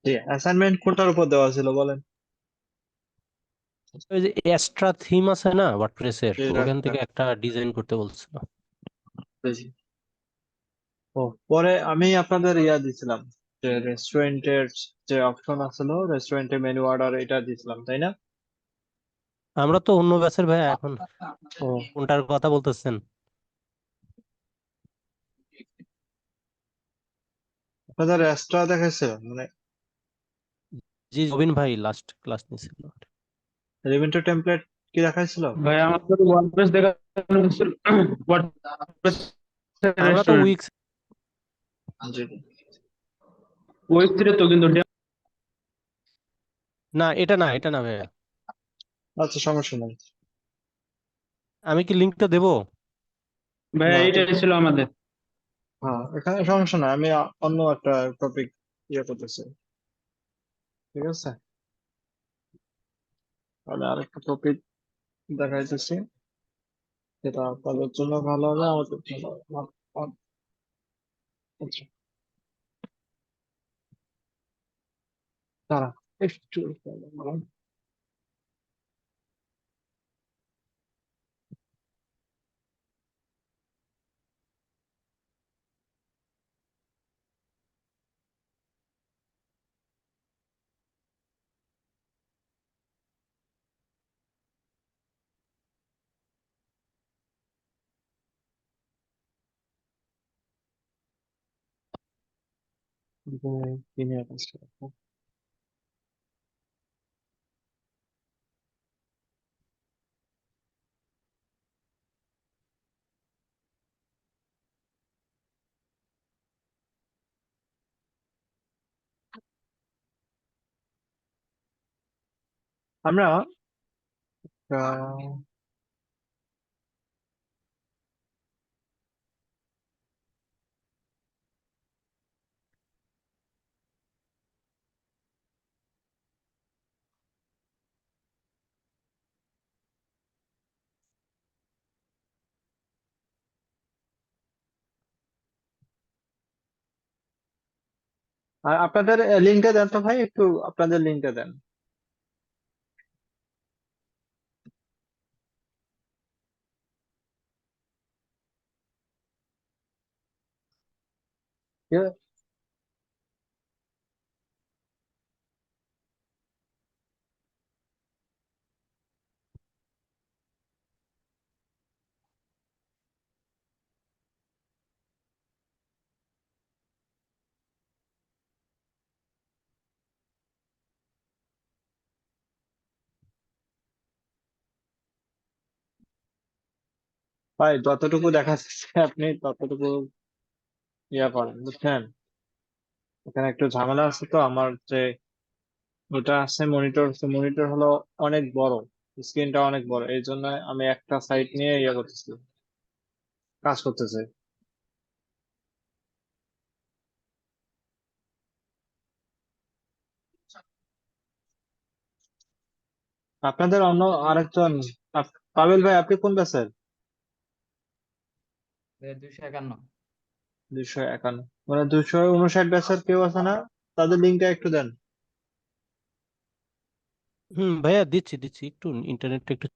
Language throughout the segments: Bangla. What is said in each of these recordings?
জি, অ্যাসাইনমেন্ট কোনটার উপর দেওয়া ছিল বলেন। ওই যে এক্সট্রা থিম আছে না ওয়ার্ডপ্রেসের, জি, তো রাখ ওখান রাখ। থেকে একটা ডিজাইন করতে বলছিল। বুঝি। ও, পরে আমি আপনাদের ইয়া দিছিলাম, যে রেস্টুরেন্টের যে অপশন আছিল, রেস্টুরেন্টে মেনু অর্ডার, এটা দিছিলাম তাই না? আমরা তো অন্য ব্যাচের ভাইয়া এখন। ও, কোনটার কথা বলতেছেন? আপনাদের এক্সট্রা দেখাইছে মানে জি জবিন ভাই লাস্ট ক্লাস নিছিল। এলিমেন্টর টেমপ্লেট কি দেখাইছিল? ভাই আমার তো ওয়ার্ডপ্রেস দেখানো হচ্ছিল। ওয়ার্ডপ্রেস আমরা তো রেস্টুরেন্ট জি, ওই ছিল তো, কিন্তু না, এটা না ভাইয়া। আচ্ছা, সমস্যা নাই। আমি কি লিঙ্কটা দেবো? ভাই না এইটাই ছিল আমাদের। হ্যাঁ, এখানে সমস্যা নাই, আমি অন্য একটা টপিক ইয়ে করতেছি। ঠিক আছে, তাহলে আরেকটা টপিক দেখাইতেছি, যেটা আপনাদের জন্য ভালো হবে, আমাদের জন্য ভালো হবে। আচ্ছা, দাঁড়া একটু। কি নিয়ে কাজ করবো? আমরা আর আপনাদের লিঙ্কটা দেন তো ভাই, একটু আপনাদের লিঙ্কটা দেন। ঠিক আছে? ভাই যতটুকু দেখা যাচ্ছে আপনি ততটুকু ইয়া করেন, বুঝছেন? এখানে একটু ঝামেলা আছে, তো আমার যে ওটা আছে মনিটর, মনিটর হলো অনেক বড়, স্ক্রিনটা অনেক বড়, এই জন্য আমি একটা সাইট নিয়ে ইয়ে করতেছি, কাজ করতেছে। আপনাদের অন্য আরেকজন পাবেল ভাই, আপনি কোন ব্যাচের? 251। 251, মানে 259 ব্যাচের কেউ আছে না? তাদের লিঙ্কটা একটু দেন। ভাইয়া দিচ্ছি দিচ্ছি, একটু ইন্টারনেটটা একটু।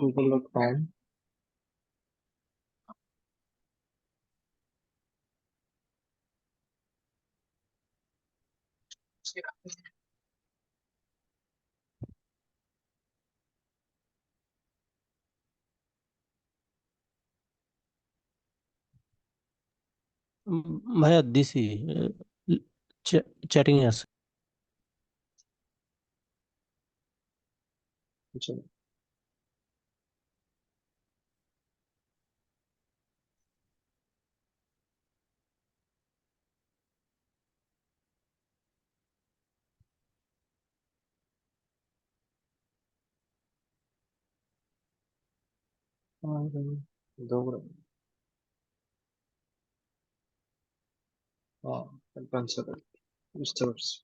গুগল.কম। উম, ভাইয়া দিছি, চ্যাটিং এ আছে। দৌড়ে অ্যাডভান্সার বুঝতে পারছি।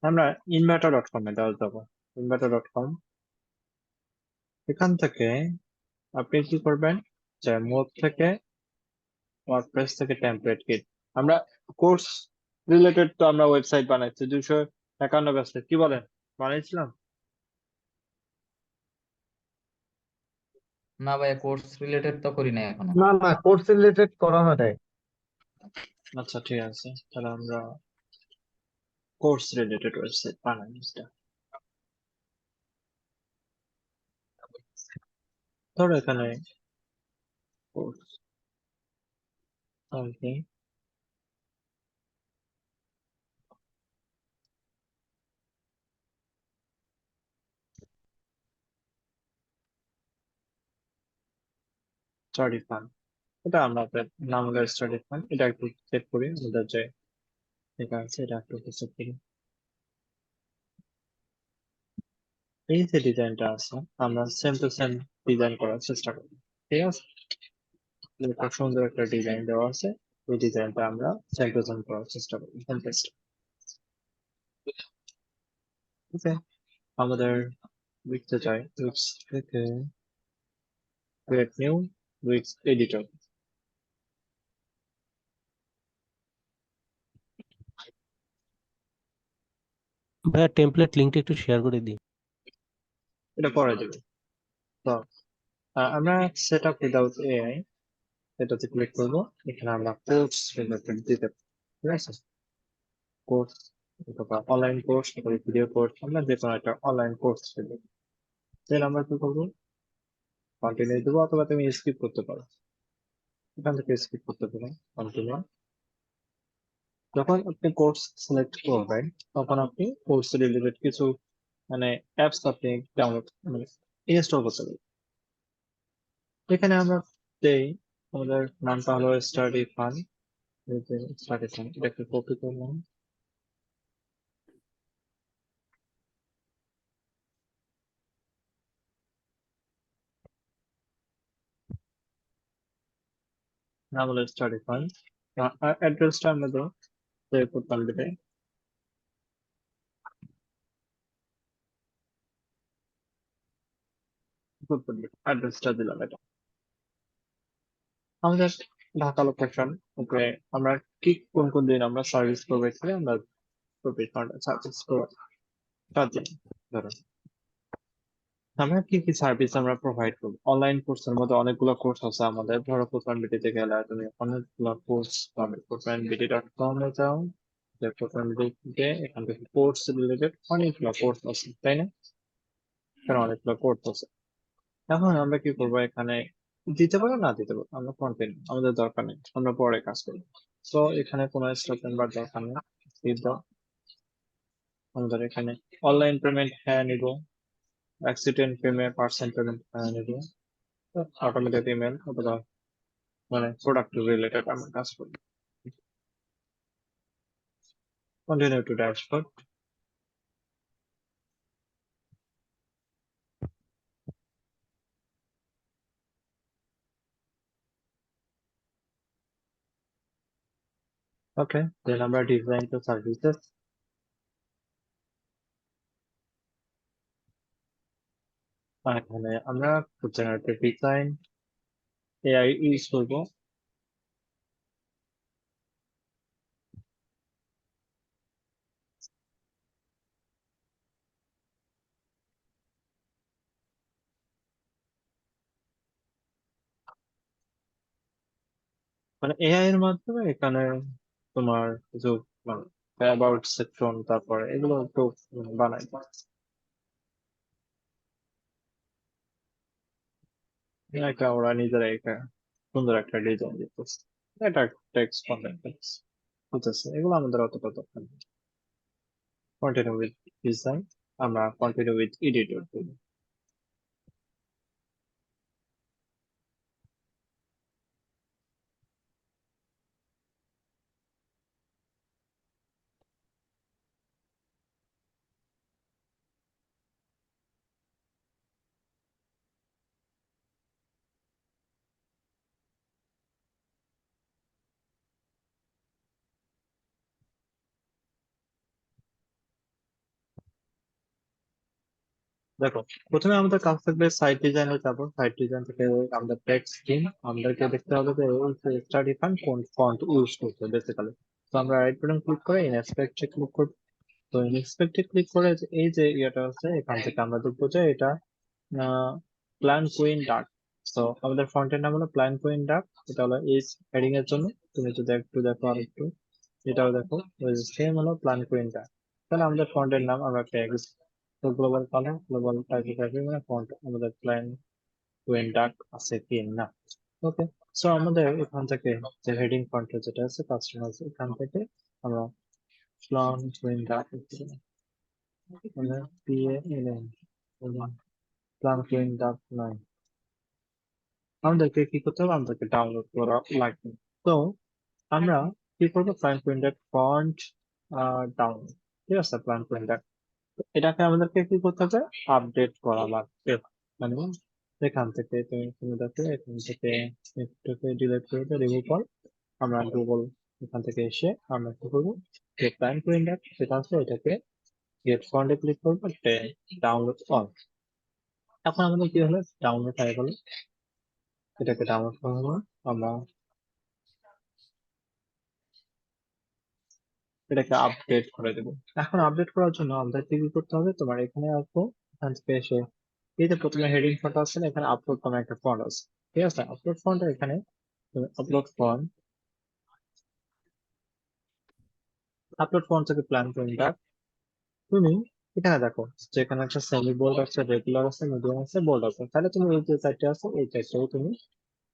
আমরা ইনভার্টার.কম-এ যাবো। ইনভার্টার.কম, এখান থেকে আপনি কি করবেন, যে মোড থেকে ওয়ার্ডপ্রেস থেকে টেমপ্লেট কিট। আমরা কোর্স রিলেটেড তো আমরা ওয়েবসাইট বানাইছি 251 ওয়েবসাইট, কি বলেন, বানাইছিলাম? না ভাইয়া, কোর্স রিলেটেড তো করি নাই এখনো। না না, কোর্স রিলেটেড করা হয় নাই। আচ্ছা ঠিক আছে, তাহলে আমরা কোর্স রিলেটেড ওয়েবসাইট বানাই এটা। ধরো এখানে কোর্স স্টাডি ফান্ড, এটা আমরা নাম হলো স্টাডি ফান্ড। এটা একটু চেক করি আমাদের যে এটা আছে, এটা একটু চেক করি। এই যে ডিজাইনটা আছে, আমরা সেম টু সেম ডিজাইন করার চেষ্টা করি, ঠিক আছে? একটা সুন্দর একটা ডিজাইন দেওয়া আছে, এই ডিজাইনটা আমরা সেম টু সেম করার চেষ্টা করি। ওকে, আমাদের লিখতে চাই উইক্স থেকে ক্রিয়েট নিউ উইক্স এডিটর। ভাইয়া টেমপ্লেট লিঙ্কটা একটু শেয়ার করে দিই। এটা পরে দেবে। তো আমরা সেট আপ উইদাউট এআই এটাতে ক্লিক করবো। এখানে আমরা কোর্স রিলেটেড দিতে পারি, ঠিক আছে? কোর্স অথবা অনলাইন কোর্স অথবা ভিডিও কোর্স, আমরা যে কোনো একটা অনলাইন কোর্স দেবো। দেন আমরা কি করবো, কন্টিনিউ দেবো, অথবা তুমি স্কিপ করতে পারো, এখান থেকে স্কিপ করতে পারো কন্টিনিউ। যখন আপনি কোর্স সিলেক্ট করবেন তখন আপনি কোর্স রিলেটেড কিছু মানে অ্যাপস আপনি ডাউনলোড মানে ইনস্টল করতে পারবেন। এখানে আমরা দেই, আমাদের নামটা হলো স্টাডি ফান। স্টাডি ফান, এটাকে কপি করলাম, নাম হলো স্টাডি ফান। অ্যাড্রেসটা আমরা দেবো জয়পুর পাল্লিতে। অ্যাড্রেসটা দিলাম এটা। আমাদের ঢাকা লোকেশন, ওকে, আমরা কি কোন কোন দিন আমরা সার্ভিস করবো এখানে আমরা সার্ভিস করবো 7 দিন ধরো। আমরা কি কি সার্ভিস আমরা প্রোভাইড করবো, অনলাইন কোর্সের মধ্যে অনেকগুলো কোর্স আছে আমাদের। ধরো প্রোফাইলবিটিতে গেলে তুমি অনেকগুলো কোর্স পাবে। প্রোফাইলবিটি.কম-এ যাও, যে প্রোফাইলবিটিতে এখান থেকে কোর্স রিলেটেড অনেকগুলো কোর্স আছে, তাই না? এখানে অনেকগুলো কোর্স আছে। এখন আমরা কি করবো, এখানে দিতে পারো না দিতে পারো, আমরা কন্টিনিউ, আমাদের দরকার নেই, আমরা পরে কাজ করবো। তো এখানে কোনো স্টপ নাম্বার দরকার নেই, skip দাও। আমাদের এখানে অনলাইন পেমেন্ট হ্যাঁ নিব, অ্যাক্সিডেন্ট পেমেন্ট পার্সেন্ট পেমেন্ট হ্যাঁ নিব, অটোমেটেড ইমেল অথবা মানে প্রোডাক্ট রিলেটেড আমরা কাজ করি। Continue to dashboard. Okay, then আমরা ডিজাইন টু সার্ভিসেস, এখানে আমরা জেনারেটিভ ডিজাইন এআই ইউজ করবো। মানে এআই এর মাধ্যমে এখানে তোমার কিছু মানে অ্যাবাউট সেকশন, তারপরে এগুলো একটু বানাই। একটা ওরা নিজেরা একটা সুন্দর একটা ডিজাইন দিতেছে, এটা টেক্সট কন্টেন্ট বুঝতেছে, এগুলো আমাদের অতটা দরকার নেই। কন্টিনিউ উইথ ডিজাইন, আমরা কন্টিনিউ উইথ এডিটর করব। দেখো, প্রথমে আমাদের কাজ থাকবে সাইট ডিজাইনে যাবো। সাইট ডিজাইন থেকে আমাদের টেক্সট থিম আমাদেরকে দেখতে হবে যে স্টাডি ফান্ড কোন ফন্ট ইউজ করতে বেসিক্যালি। তো আমরা রাইট বাটন ক্লিক করে ইনস্পেক্টে ক্লিক করব। তো ইনস্পেক্টে ক্লিক করে এই যে ইয়েটা আছে এখান থেকে আমরা দেখবো যে এটা প্ল্যান কুইন ডার্ক। তো আমাদের ফন্টের নাম হলো প্ল্যান কুইন ডার্ক। এটা হলো এই হেডিং এর জন্য। তুমি যদি একটু দেখো আর একটু, এটাও দেখো, সেম হলো প্ল্যান কুইন ডার্ক। তাহলে আমাদের ফন্টের নাম আমরা পেয়ে গেছি। তো গ্লোবাল কালার, গ্লোবাল টাইপোগ্রাফি মানে ফন্ট আমাদের প্ল্যান কুইন ডার্ক আছে কি না। ওকে, সো আমাদের এখান থেকে যে হেডিং ফন্টের যেটা আছে কাস্টমাইজ, এখান থেকে আমরা প্ল্যান কুইন ডার্ক মানে PALN প্ল্যান কুইন ডার্ক 9 আমাদেরকে কি করতে হবে, আমাদেরকে ডাউনলোড করা লাগবে। তো আমরা কি করবো, plan queen dark font download. ঠিক আছে, প্ল্যান কুইন ডার্ক এটাকে আমাদেরকে কি করতে হবে, আপডেট করা লাগবে। মানে এখান থেকে তুমি দেখো, এখান থেকে এটাকে ডিলিট করে দিতে রিমুভ কর। আমরা গুগল এখান থেকে এসে আমরা কি করবো, যে প্ল্যান কুইন ডার্ক সেটা আছে এটাকে গেট ফন্টে ক্লিক করবো, ডাউনলোড অল। এখন আমাদের কি হলো, ডাউনলোড হয়ে গেল। এটাকে ডাউনলোড করা হলো। আমরা এটাকে আপডেট করে দেবো। এখন আপডেট করার জন্য আমাদের কি করতে হবে, তোমার এখানে আসবো, এখান থেকে এসে এই যে প্রথমে হেডিং ফন্ট আছে না, এখানে আপলোড নামে একটা ফন্ট আছে। ঠিক আছে, আপলোড ফন্ট এখানে আপলোড ফন্ট থেকে প্ল্যান কোনটা তুমি এখানে দেখো, যে এখানে একটা সেমি বোল্ড আছে, রেগুলার আছে, মিডিয়াম আছে, বোল্ড আছে। তাহলে তুমি এই যে চারটে আছে এই চারটেও তুমি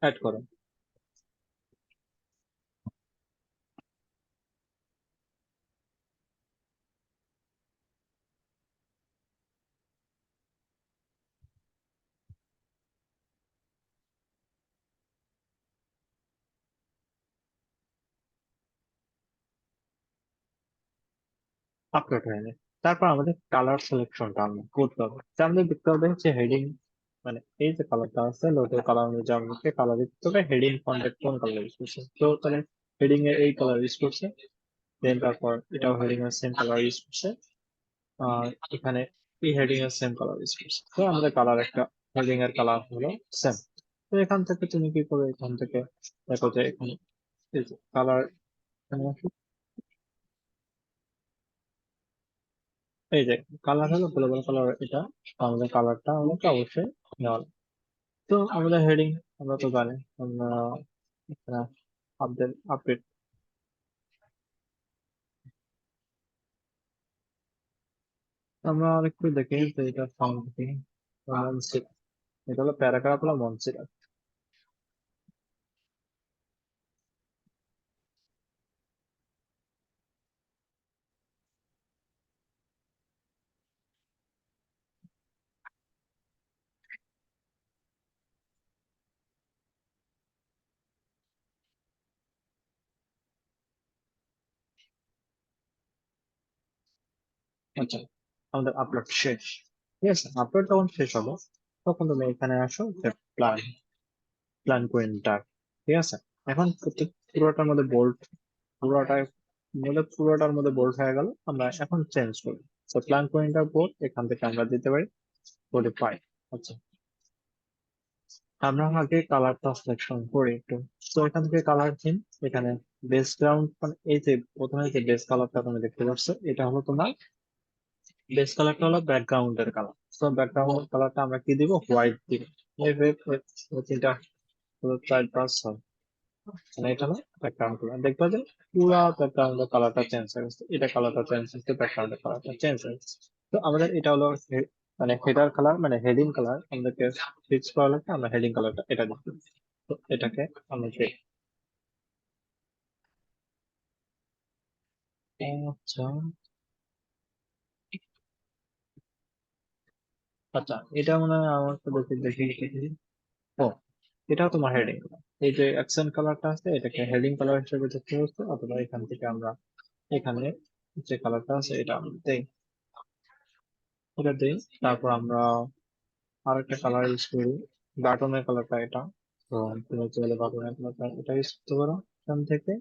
অ্যাড করো। আপলোড হয়ে যায়। তারপর আমাদের কালার সিলেকশনটা আমরা করতে হবে। তা আমাদের দেখতে হবে যে হেডিং মানে এই যে কালারটা আছে লোগো কালার অনুযায়ী আমাকে কালার দিতে হবে, হেডিং ফন্টের কোন কালার ইউজ করছে। তো তাহলে হেডিং এর এই কালার ইউজ করছে, দেন তারপর এটাও হেডিং এর সেম কালার ইউজ করছে, আর এখানে এই হেডিং এর সেম কালার ইউজ করছে। তো আমাদের কালার একটা হেডিং এর কালার হলো সেম। তো এখান থেকে তুমি কি করবে, এখান থেকে দেখো যে এখানে এই যে কালার, এই যে কালার হলো গ্লোবাল কালার এটা। আমাদের কালারটা আমাকে অবশ্যই নেওয়া লাগবে। তো আমাদের হেডিং আমরা তো জানি, আমরা এখানে আপডেট আপডেট আমরা আরেকটু দেখি যে এটা ফাউন্ড কি মনসিট, এটা হলো প্যারাগ্রাফ হলো মনসিট। আচ্ছা, আমাদের আপলোড শেষ। ঠিক আছে, আপলোড যখন শেষ হলো তখন তুমি এখানে আসো, যে প্ল্যান প্ল্যান কুইন্টার। ঠিক আছে, এখন পুরোটার মধ্যে বোল্ড, পুরোটার পুরোটার মধ্যে বোল্ড হয়ে গেল। আমরা এখন চেঞ্জ করি। তো প্ল্যান কুইন্টার বোর্ড এখান থেকে আমরা দিতে পারি 45। আচ্ছা, আমরা আগে কালারটা সিলেকশন করি একটু। তো এখান থেকে কালার থিম, এখানে বেস গ্রাউন্ড মানে এই যে প্রথমে যে বেস কালারটা তুমি দেখতে পাচ্ছ এটা হলো তোমার বেস কালারটা হলো ব্যাকগ্রাউন্ডের কালার। তো ব্যাকগ্রাউন্ডের কালারটা আমরা কি দিব, হোয়াইট দিব। এই তিনটা হলো 4 5 6, মানে এটা হলো ব্যাকগ্রাউন্ড কালার। দেখবা যে পুরো ব্যাকগ্রাউন্ডের কালারটা চেঞ্জ হয়ে গেছে, এটা কালারটা চেঞ্জ হচ্ছে, ব্যাকগ্রাউন্ডের কালারটা চেঞ্জ হয়ে গেছে। তো আমাদের এটা হলো মানে হেডার কালার মানে হেডিং কালার। আমাদেরকে ফিক্স করা লাগবে, আমরা হেডিং কালারটা এটা দিচ্ছি। তো এটাকে আমরা আচ্ছা আচ্ছা, এটা মনে হয় আমার তো দেখি। ও, এটাও তোমার হেডিং। এই যে অ্যাকসেন্ট কালারটা আছে এটাকে হেডিং কালার হিসেবে দেখতে হচ্ছে, অথবা এখান থেকে আমরা এখানে যে কালারটা আছে এটা আমরা দেই, এটা দেই। তারপর আমরা আরেকটা কালার ইউজ করি, বাটনের কালারটা এটা। তো তুমি চাইলে বাটনের কালারটা এটা ইউজ করতে পারো এখান থেকে।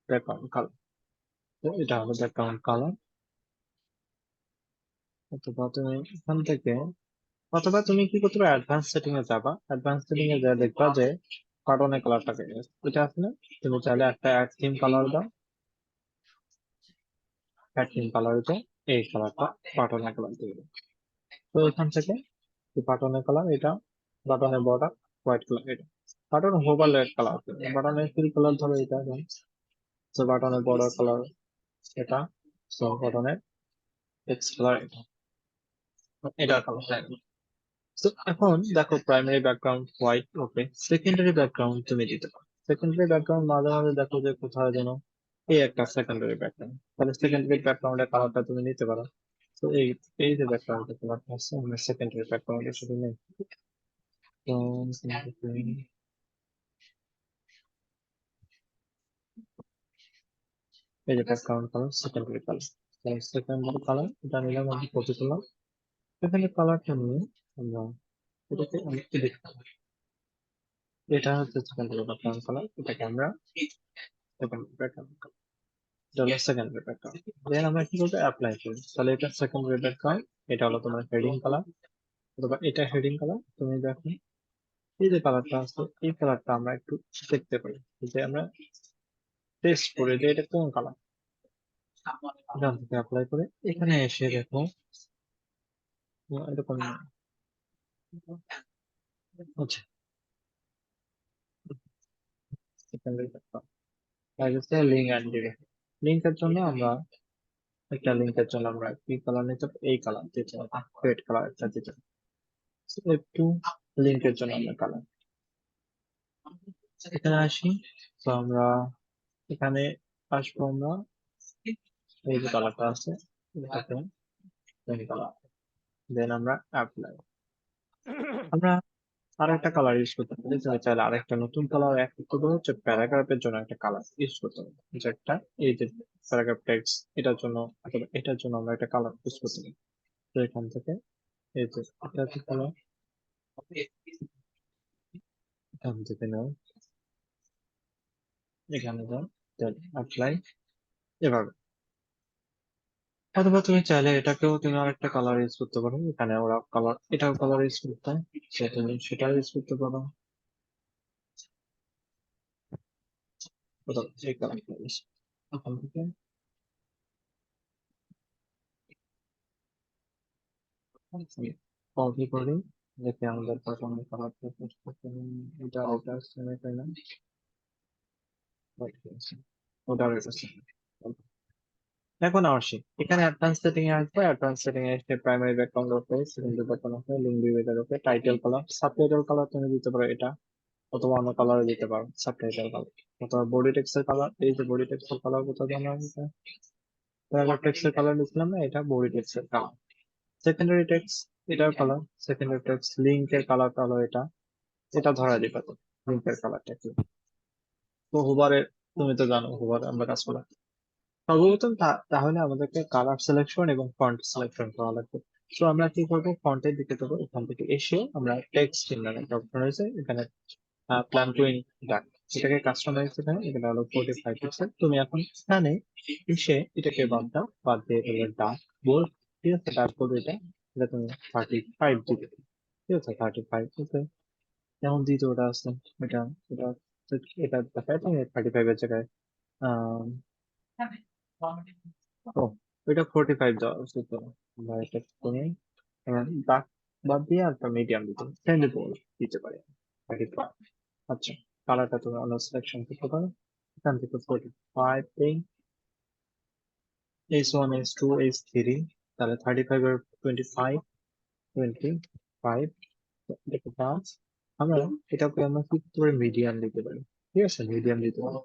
ব্যাকগ্রাউন্ড কালার, তো এটা হলো ব্যাকগ্রাউন্ড কালার। অথবা তুমি এখান থেকে, অথবা তুমি কি করতে পারো, অ্যাডভান্স সেটিং এ যাবা, অ্যাডভান্স সেটিং এ যা দেখবা যে বাটনের কালারটাকে এটা আছে না, তুমি চাইলে একটা অ্যাড থিম কালার দাও, অ্যাড থিম কালার দিতে এই কালারটা বাটনের কালার দিয়ে দাও। তো এখান থেকে বাটনের কালার এটা, বাটনের বর্ডার হোয়াইট কালার এটা, বাটন হোভার রেড কালার, বাটনের ফিল কালার ধরো এটা, তো বাটনের বর্ডার কালার এটা, তো বাটনের টেক্সট কালার এটা, এটা কালার। তো এখন দেখো প্রাইমারি ব্যাকগ্রাউন্ড হোয়াইট, ওকে। সেকেন্ডারি ব্যাকগ্রাউন্ড তুমি দিতে পারো। সেকেন্ডারি ব্যাকগ্রাউন্ড মাঝে মাঝে দেখো যে কোথাও যেন এই একটা সেকেন্ডারি ব্যাকগ্রাউন্ড, তাহলে সেকেন্ডারি ব্যাকগ্রাউন্ডের কালারটা তুমি নিতে পারো। তো এই যে ব্যাকগ্রাউন্ডের কালারটা আছে আমরা সেকেন্ডারি ব্যাকগ্রাউন্ডের সাথে নেই। তো এই যে background colour secondary colour, secondary colour এটা নিলাম, আমি কপি করলাম। সেকেন্ডারি কালারটা নিয়ে আমরা এটাকে এডিট করলাম। এটা হচ্ছে সেকেন্ডারি ব্যাকগ্রাউন্ড কালার, এটাকে আমরা সেকেন্ডারি ব্যাকগ্রাউন্ড কালার, এটা হলো সেকেন্ডারি ব্যাকগ্রাউন্ড। দেন আমরা কি করবো, অ্যাপ্লাই করি। তাহলে এটা সেকেন্ডারি ব্যাকগ্রাউন্ড, এটা হলো তোমার হেডিং কালার, অথবা এটা হেডিং কালার। তুমি দেখো এই যে কালারটা আছে এই কালারটা আমরা একটু দেখতে পারি, যে আমরা টেস্ট করে যে এটা কোন কালার। এখান থেকে অ্যাপ্লাই করে এখানে এসে দেখো এরকম আচ্ছা, সেকেন্ডারি ব্যাকগ্রাউন্ড লিঙ্ক অ্যান্ড দিবে। লিঙ্কের জন্য আমরা একটা লিঙ্কের জন্য আমরা কি কালার নিতে পারি? এই কালার দিতে হবে, রেড কালার একটা দিতে হবে। So, একটু লিঙ্কের জন্য আমরা কালার এখানে আসি। তো আমরা এখানে আসবো আমরা, এই যে কালারটা আছে এটাকে কালার, দেন আমরা অ্যাপ্লাই। আমরা আরেকটা কালার ইউজ করতে পারি, তুমি চাইলে আরেকটা নতুন কালার অ্যাড করতে পারো, হচ্ছে প্যারাগ্রাফের জন্য একটা কালার ইউজ করতে পারি, যে একটা এই যে প্যারাগ্রাফ টেক্সট এটার জন্য, অথবা এটার জন্য আমরা একটা কালার ইউজ করতে পারি। তো এখান থেকে এই যে এটা হচ্ছে কালার, এখান থেকে নাও, এখানে যাও, অ্যাপ্লাই, এভাবে। অথবা তুমি চাইলে এটাকেও তুমি আরেকটা কালার ইউজ করতে পারো, এখানে ওরা কালার এটাও কালার ইউজ করতে হয়, তুমি সেটাও ইউজ করতে পারো, অথবা এই কালারটা ইউজ এখান থেকে কপি করি, যাতে আমাদের পছন্দের কালারটা এটা ওটা সেমিফাইনাল ওটা এটা। এখন আসি এখানে অ্যাডভান্স সেটিং এ আসবো, অ্যাডভান্স সেটিং এ এসে primary background okay, secondary background okay, link divider okay, title colour, subtitle colour তুমি দিতে পারো এটা, অথবা অন্য কালারে দিতে পারো সাবটাইটেল কালার, অথবা বডি টেক্সটের কালার, এই যে বডি টেক্সটের কালার কোথাও আমরা প্যারাগ্রাফ টেক্সটের কালার দিচ্ছিলাম না, এটা বডি টেক্সটের কালার। সেকেন্ডারি টেক্সট এটার কালার, সেকেন্ডারি টেক্সট লিঙ্কের কালারটা হলো এটা, এটা ধরা দিবে তো লিঙ্কের কালারটা কি। তো হুবারের, তুমি তো জানো হুবার আমরা কাজ করলাম। সর্বপ্রথম তাহলে আমাদেরকে কালার সিলেকশন এবং ফন্ট সিলেকশন করা লাগবে। তো আমরা কি করবো, ফন্টের দিকে দেবো, এখান থেকে এসে আমরা টেক্সট চিহ্ন একটা অপশন রয়েছে এখানে, প্ল্যান টু ডাক, এটাকে কাস্টমাইজ এখানে, এখানে হলো 45 পিক্সেল। তুমি এখন এখানে এসে এটাকে বাদ দাও, বাদ দিয়ে হলো ডার্ক বোল্ড, ঠিক আছে, ডার্ক বোল্ড এটা, এটা তুমি 35 দিবে, ঠিক আছে 35, ওকে। যেমন দ্বিতীয়টা আছে এটা, এটা এটা দেখায় তুমি 35 এর জায়গায় আহ ও এটা 45 দেওয়া উচিত ছিল। আমরা এটা তুমি ডাক বাদ দিয়ে একটা মিডিয়াম দিতে সেন্ডেবল দিতে পারি 35। আচ্ছা, কালারটা তুমি অন্য সিলেকশন করতে পারো, এখান থেকে 45 এই S1 S2 S3, তাহলে 35 এর 25 25 দেখো 5, আমরা এটাকে আমরা কি করতে পারি, মিডিয়াম দিতে পারি। ঠিক আছে, মিডিয়াম দিতে পারি,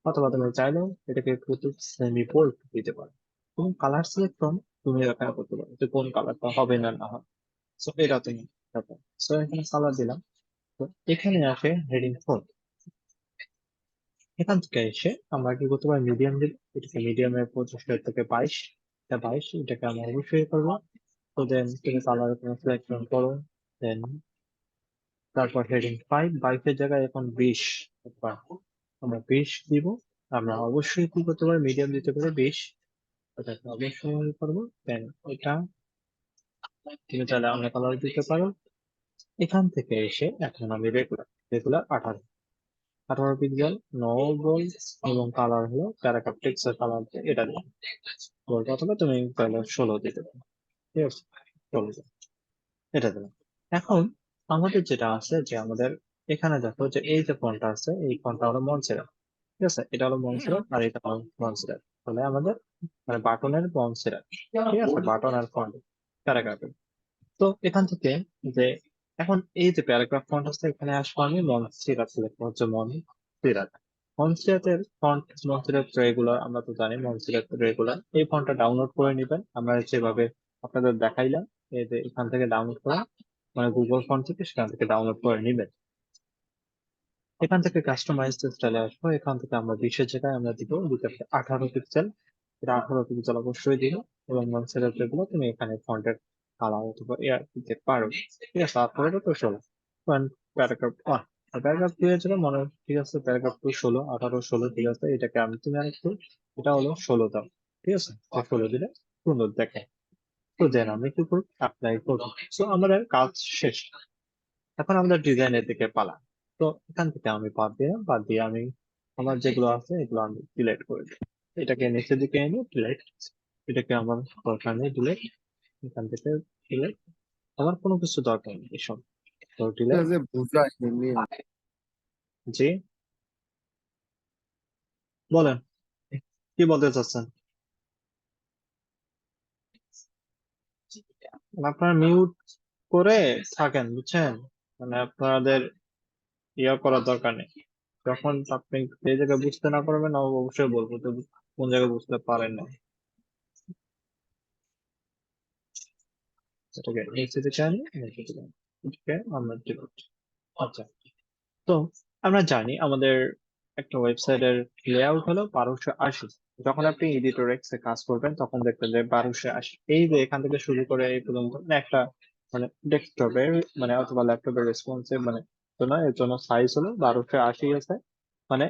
অথবা তুমি চাইলেও এটাকে একটু সেমি বোল্ড দিতে পারো। তুমি কালার সিলেকশন তুমি এখানে করতে পারো যে কোন কালারটা হবে না না হয়। সো এটা তুমি দেখো। সো এখানে কালার দিলাম। তো এখানে আসে হেডিং 4। এখান থেকে এসে আমরা কি করতে পারি, মিডিয়াম দিব। এটাকে মিডিয়ামের 25 থেকে 22, এটা 22, এটাকে আমরা অবশ্যই করবো। তো দেন তুমি কালার সিলেকশন করো। দেন তারপর হেডিং 5, 22-এর জায়গায় এখন 20, তারপর আমরা 20 দিব। আমরা অবশ্যই কি করতে পারি, মিডিয়াম দিতে পারি 20, এটাকে অবশ্যই করবো। দেন এটা তুমি চাইলে অন্য কালার দিতে পারো। এখান থেকে এসে এখন আমি রেগুলার রেগুলার 18 পিক্সেল, 9 ভোল্ট, এবং কালার হলো প্যারাগ্রাফ টেক্সটের কালার, এটা দিই বলবো, অথবা তুমি তাহলে 16 দিতে পারো। ঠিক আছে, 16 দিলাম, এটা দিলাম। এখন আমাদের যেটা আছে যে আমাদের এখানে দেখো যে এই যে ফন্টটা আছে, এই ফন্টটা হলো মনসেরাট। ঠিক আছে, এটা হলো মনসেরাট আর এটা হলো মনসেরাট, তাহলে আমাদের মানে বাটনের মনসেরাট। ঠিক আছে, বাটন আর ফন্ট প্যারাগ্রাফের। তো এখান থেকে যে এখন এই যে প্যারাগ্রাফ ফন্ট আছে, এখানে আসবো আমি মনসেরাট লিখবো, হচ্ছে মনসেরাট। মনসেরাটের ফন্ট, মনসেরাট রেগুলার, আমরা তো জানি মনসেরাট রেগুলার। এই ফন্টটা ডাউনলোড করে নেবেন, আমরা যেভাবে আপনাদের দেখাইলাম। এই যে এখান থেকে ডাউনলোড করা, মানে গুগল ফন্ট থেকে সেখান থেকে ডাউনলোড করে নেবেন। এখান থেকে কাস্টমাইজ স্টাইলে আসবো, এখান থেকে আমরা 20-এর জায়গায় আমরা দিব দিতে 18 পিক্সেল। এটা 18 পিক্সেল অবশ্যই দিব। এবং মনসেরাট যেগুলো তুমি এখানে ফন্টের কালার অথবা এয়ার দিতে পারো। ঠিক আছে, তারপরে তো 16 প্যারাগ্রাফ 1 আর প্যারাগ্রাফ 2 এর জন্য মনে হয়, ঠিক আছে, প্যারাগ্রাফ 2 16, 18, 16, ঠিক আছে, এটাকে আমি তুমি আরেকটু, এটা হলো 16 দাও। ঠিক আছে, 16 দিলে সুন্দর দেখে। তো দেন আমি কি করবো, অ্যাপ্লাই করবো। তো আমাদের কাজ শেষ। এখন আমরা ডিজাইনের দিকে পালা। তো এখান থেকে আমি বাদ দিলাম, বাদ দিয়ে আমি আমার যেগুলো আছে এগুলো আমি ডিলিট করে দিই। এটাকে নিচের দিকে এনে ডিলিট, এটাকে আমার দরকার নেই, ডিলিট। এখান থেকে ডিলিট, আমার কোনো কিছু দরকার নেই এসব। তো ডিলিট। যে বুঝায় এমনি জি, বলেন কি বলতে চাচ্ছেন। আপনার মিউট করে থাকেন, বুঝছেন, মানে আপনাদের ইয়া করার দরকার নেই। যখন আপনি যে জায়গায় বুঝতে না পারবেন আমি অবশ্যই বলবো যে কোন জায়গায় বুঝতে পারেন না। এটাকে নিচে দিকে আনি, নিচে দিকে আনি। এটাকে আমরা delete। আচ্ছা, তো আমরা জানি আমাদের একটা ওয়েবসাইটের লেআউট হলো 1280। যখন আপনি এডিটর এক্সে কাজ করবেন তখন দেখবেন যে 1280, এই যে এখান থেকে শুরু করে এই পর্যন্ত, মানে একটা মানে ডেস্কটপের মানে অথবা ল্যাপটপের রেসপন্সিভ মানে জন্য এর জন্য সাইজ হলো 1280 আছে। মানে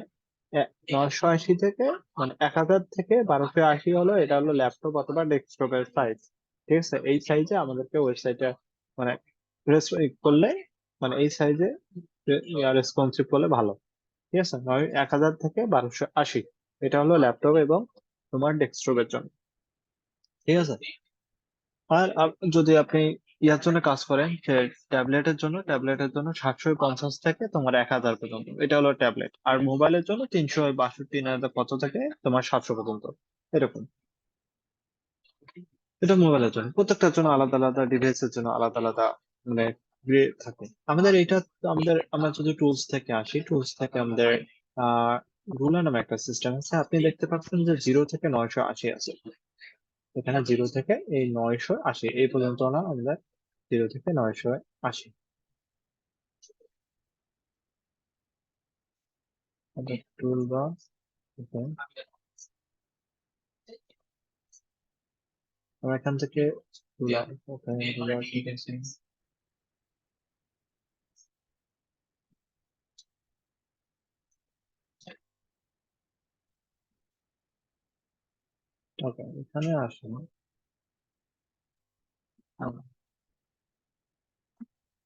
980 থেকে মানে 1000 থেকে 1280 হলো, এটা হলো ল্যাপটপ অথবা ডেস্কটপের সাইজ। ঠিক আছে, এই সাইজে আমাদেরকে ওয়েবসাইটে মানে করলে, মানে এই সাইজে রেসপন্সিভ করলে ভালো। ঠিক আছে, 1000 থেকে 1280, এটা হলো ল্যাপটপ এবং তোমার ডেস্কটপের জন্য। ঠিক আছে, আর যদি আপনি ইয়ার জন্য কাজ করেন যে ট্যাবলেটের জন্য 750 থেকে তোমার 1000 পর্যন্ত, এটা হলো ট্যাবলেট। আর মোবাইলের জন্য 362 না কত থেকে তোমার 700 পর্যন্ত, এরকম। এটা মোবাইলের জন্য, প্রত্যেকটার জন্য আলাদা আলাদা, ডিভাইসের জন্য আলাদা আলাদা মানে গ্রেড থাকে। আমাদের এটা, আমরা যদি টুলস থেকে আসি, টুলস থেকে আমাদের রুলার নামে একটা সিস্টেম আছে। আপনি দেখতে পাচ্ছেন যে 0 থেকে 980 আছে। এখানে 0 থেকে এই 980 এই পর্যন্ত না আমাদের, 0 থেকে 980 আমাদের টুল বা আমরা এখান থেকে রুলার, ওকে রুলার, ঠিক আছে। ওকে, এখানে আসুন।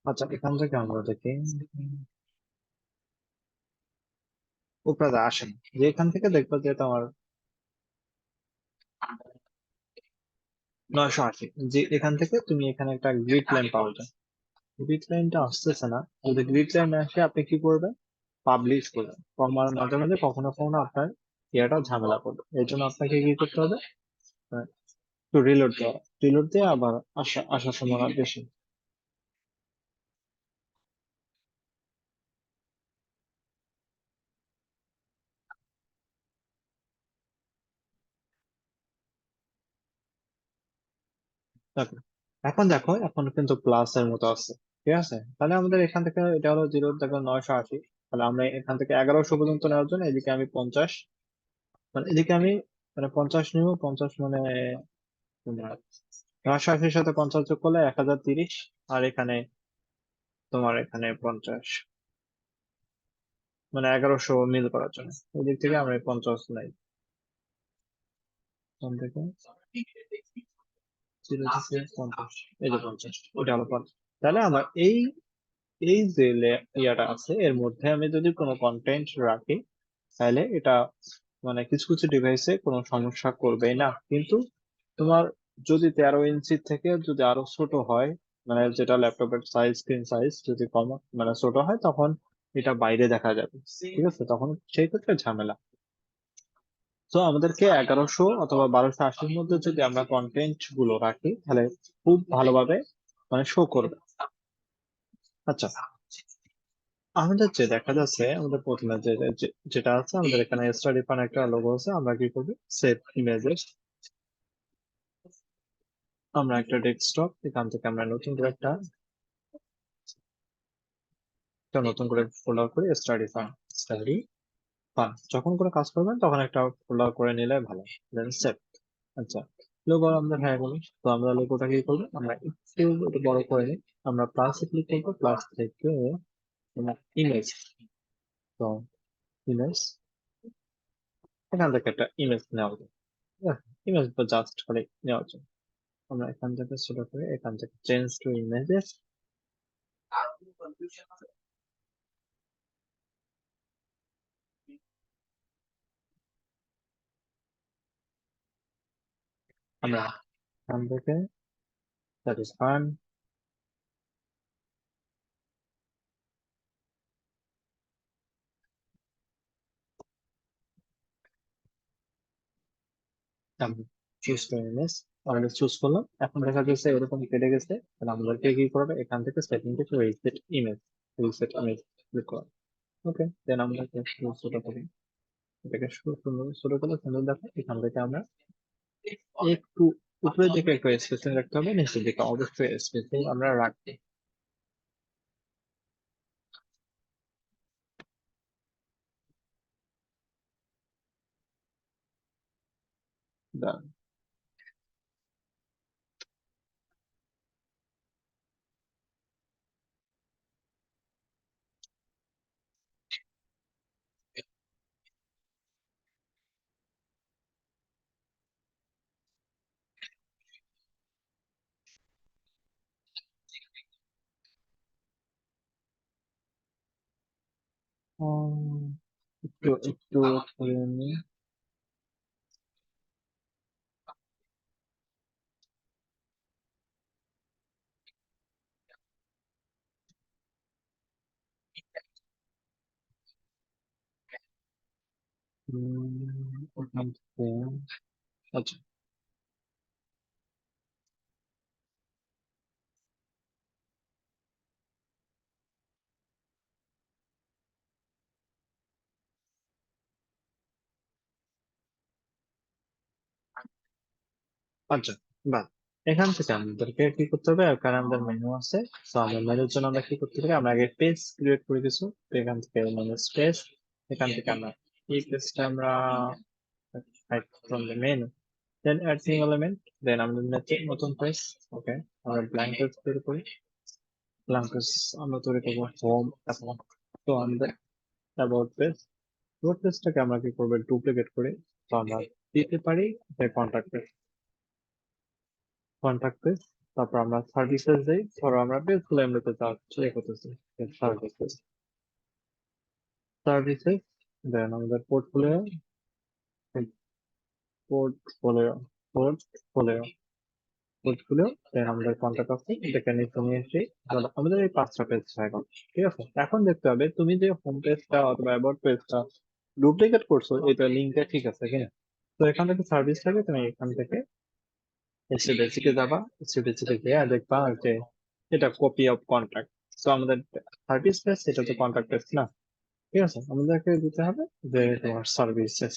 আচ্ছা, এখান থেকে আমরা দেখি উপরে আসেন, যে এখান থেকে দেখবো যে তোমার 980, যে এখান থেকে তুমি এখানে একটা গ্রিড লাইন পাওয়া যায়। গ্রিড লাইনটা আসতেছে না, যদি গ্রিড লাইন আসে আপনি কি করবেন, পাবলিশ করবেন। আমার মাঝে মাঝে কখনো কখনো আপনার ইয়েটা ঝামেলা করবে, এর জন্য আপনাকে কি করতে হবে, আহ, একটু রিলোড দিয়ে আবার আসার সম্ভাবনা বেশি। দেখো, এখন দেখো, এখন কিন্তু প্লাস এর মতো আছে, ঠিক আছে? তাহলে আমাদের এখান থেকে এটা হলো 0, দেখো 980। তাহলে আমরা এখান থেকে 1100 পর্যন্ত নেওয়ার জন্য এদিকে আমি 50, মানে এদিকে আমি মানে 50 নিব। 50 মানে তোমার 980-র সাথে 50 যোগ করলে 1030, আর এখানে তোমার এখানে 50, মানে 1100 মিল করার জন্য ওই দিক থেকে আমরা এই 50 নাই। এখান থেকে 0 থেকে 50, এই যে 50, এটা হলো 50। তাহলে আমার এই এই যে ইয়াটা আছে এর মধ্যে আমি যদি কোনো কন্টেন্ট রাখি, তাহলে এটা মানে কিছু কিছু ডিভাইসে কোনো সমস্যা করবে না। কিন্তু তোমার যদি 13 ইঞ্চি থেকে যদি আরো ছোট হয়, মানে যেটা ল্যাপটপের সাইজ, স্ক্রিন সাইজ যদি কম মানে ছোট হয়, তখন এটা বাইরে দেখা যাবে, ঠিক আছে? তখন সেই ক্ষেত্রে ঝামেলা। তো আমাদেরকে 1100 অথবা 1280-র মধ্যে যদি আমরা কন্টেন্ট গুলো রাখি, তাহলে খুব ভালোভাবে মানে শো করবে। আচ্ছা, আমাদের যে দেখা যাচ্ছে, আমাদের প্রথমে যেটা আছে, আমাদের এখানে স্টাডি ফান একটা লোগো আছে। আমরা কি করবো, সেভ ইমেজেস, আমরা একটা ডেস্কটপ, এখান থেকে আমরা নতুন করে একটা নতুন করে ফোল্ডার করে স্টাডি ফান যখন করে কাজ করবেন তখন একটা ফোল্ডার করে নিলে ভালো। দেন সেভ। আচ্ছা, লোগো আমাদের হয়ে গেল। তো আমরা লোগোটা কি করবো, আমরা একটু একটু বড় করে নিই। আমরা প্লাসে ক্লিক করবো, প্লাস থেকে ইমেজ। তো ইমেজ, এখান থেকে একটা ইমেজ নেওয়া হবে। ইমেজ জাস্ট খালি নেওয়ার জন্য আমরা এখান থেকে শুরু করে এখান থেকে চেঞ্জ টু ইমেজেস, আমরা এখান থেকে that is fun, choose to image already choose করলাম। এখন দেখা যাচ্ছে এরকম কেটে গেছে, তাহলে আমাদেরকে কি করবে, এখান থেকে সেটিং থেকে রিসেট ইমেজ ক্লিক করা। ওকে, দেন আমরা ছোট করি, এটাকে সুন্দর ছোট করে সুন্দর দেখো। এখান থেকে আমরা একটু উপরের দিকে একটু স্পেসিং রাখতে হবে, নিচের দিকে অবশ্যই স্পেসিং আমরা রাখবো। Done. একটু একটু করে নিই। ওখান থেকে আচ্ছা, আচ্ছা, বাহ। এখান থেকে আমাদেরকে কি করতে হবে, কারণ আমাদের মেনু আছে। তো আমরা মেনুর জন্য আমরা কি করতে পারি, আমরা আগে পেজ ক্রিয়েট করে কিছু। তো এখান থেকে মেনু স্পেস, এখান থেকে আমরা এই পেজটা আমরা hide from the menu, then add new element, then আমাদের নতুন পেজ। ওকে, আমরা ব্ল্যাঙ্ক পেজ তৈরি করি। ব্ল্যাঙ্ক পেজ আমরা তৈরি করবো হোম এবং তো আমাদের অ্যাবাউট পেজ। অ্যাবাউট পেজটাকে আমরা কি করবো, ডুপ্লিকেট করে তো আমরা দিতে পারি কন্ট্যাক্ট পেজ। তারপর আমরা সার্ভিসেস দিই, ধরো আমরা পেজগুলো এমনিতে চেক করতেছি, সার্ভিসেস, দেন আমাদের পোর্টফোলিও পোর্টফোলিও পোর্টফোলিও দেন আমাদের কন্ট্যাক্ট আছে, এটাকে নিচে নিয়ে এসে ধরো আমাদের এই 5টা পেজ হয়ে গেল। ঠিক আছে, এখন দেখতে হবে তুমি যে হোম পেজটা অথবা অ্যাবাউট পেজটা ডুপ্লিকেট করছো, এটা লিঙ্কটা ঠিক আছে কিনা। তো এখান থেকে সার্ভিস থাকে, তুমি এখান থেকে এসে বেসিকে যাবা, এসে বেসিকে গিয়ে দেখবা যে এটা কপি অফ কন্ট্যাক্ট। তো আমাদের সার্ভিস পেজ, এটা তো কন্ট্যাক্ট পেজ না। ঠিক আছে, আমাদেরকে দিতে হবে যে তোমার সার্ভিসেস।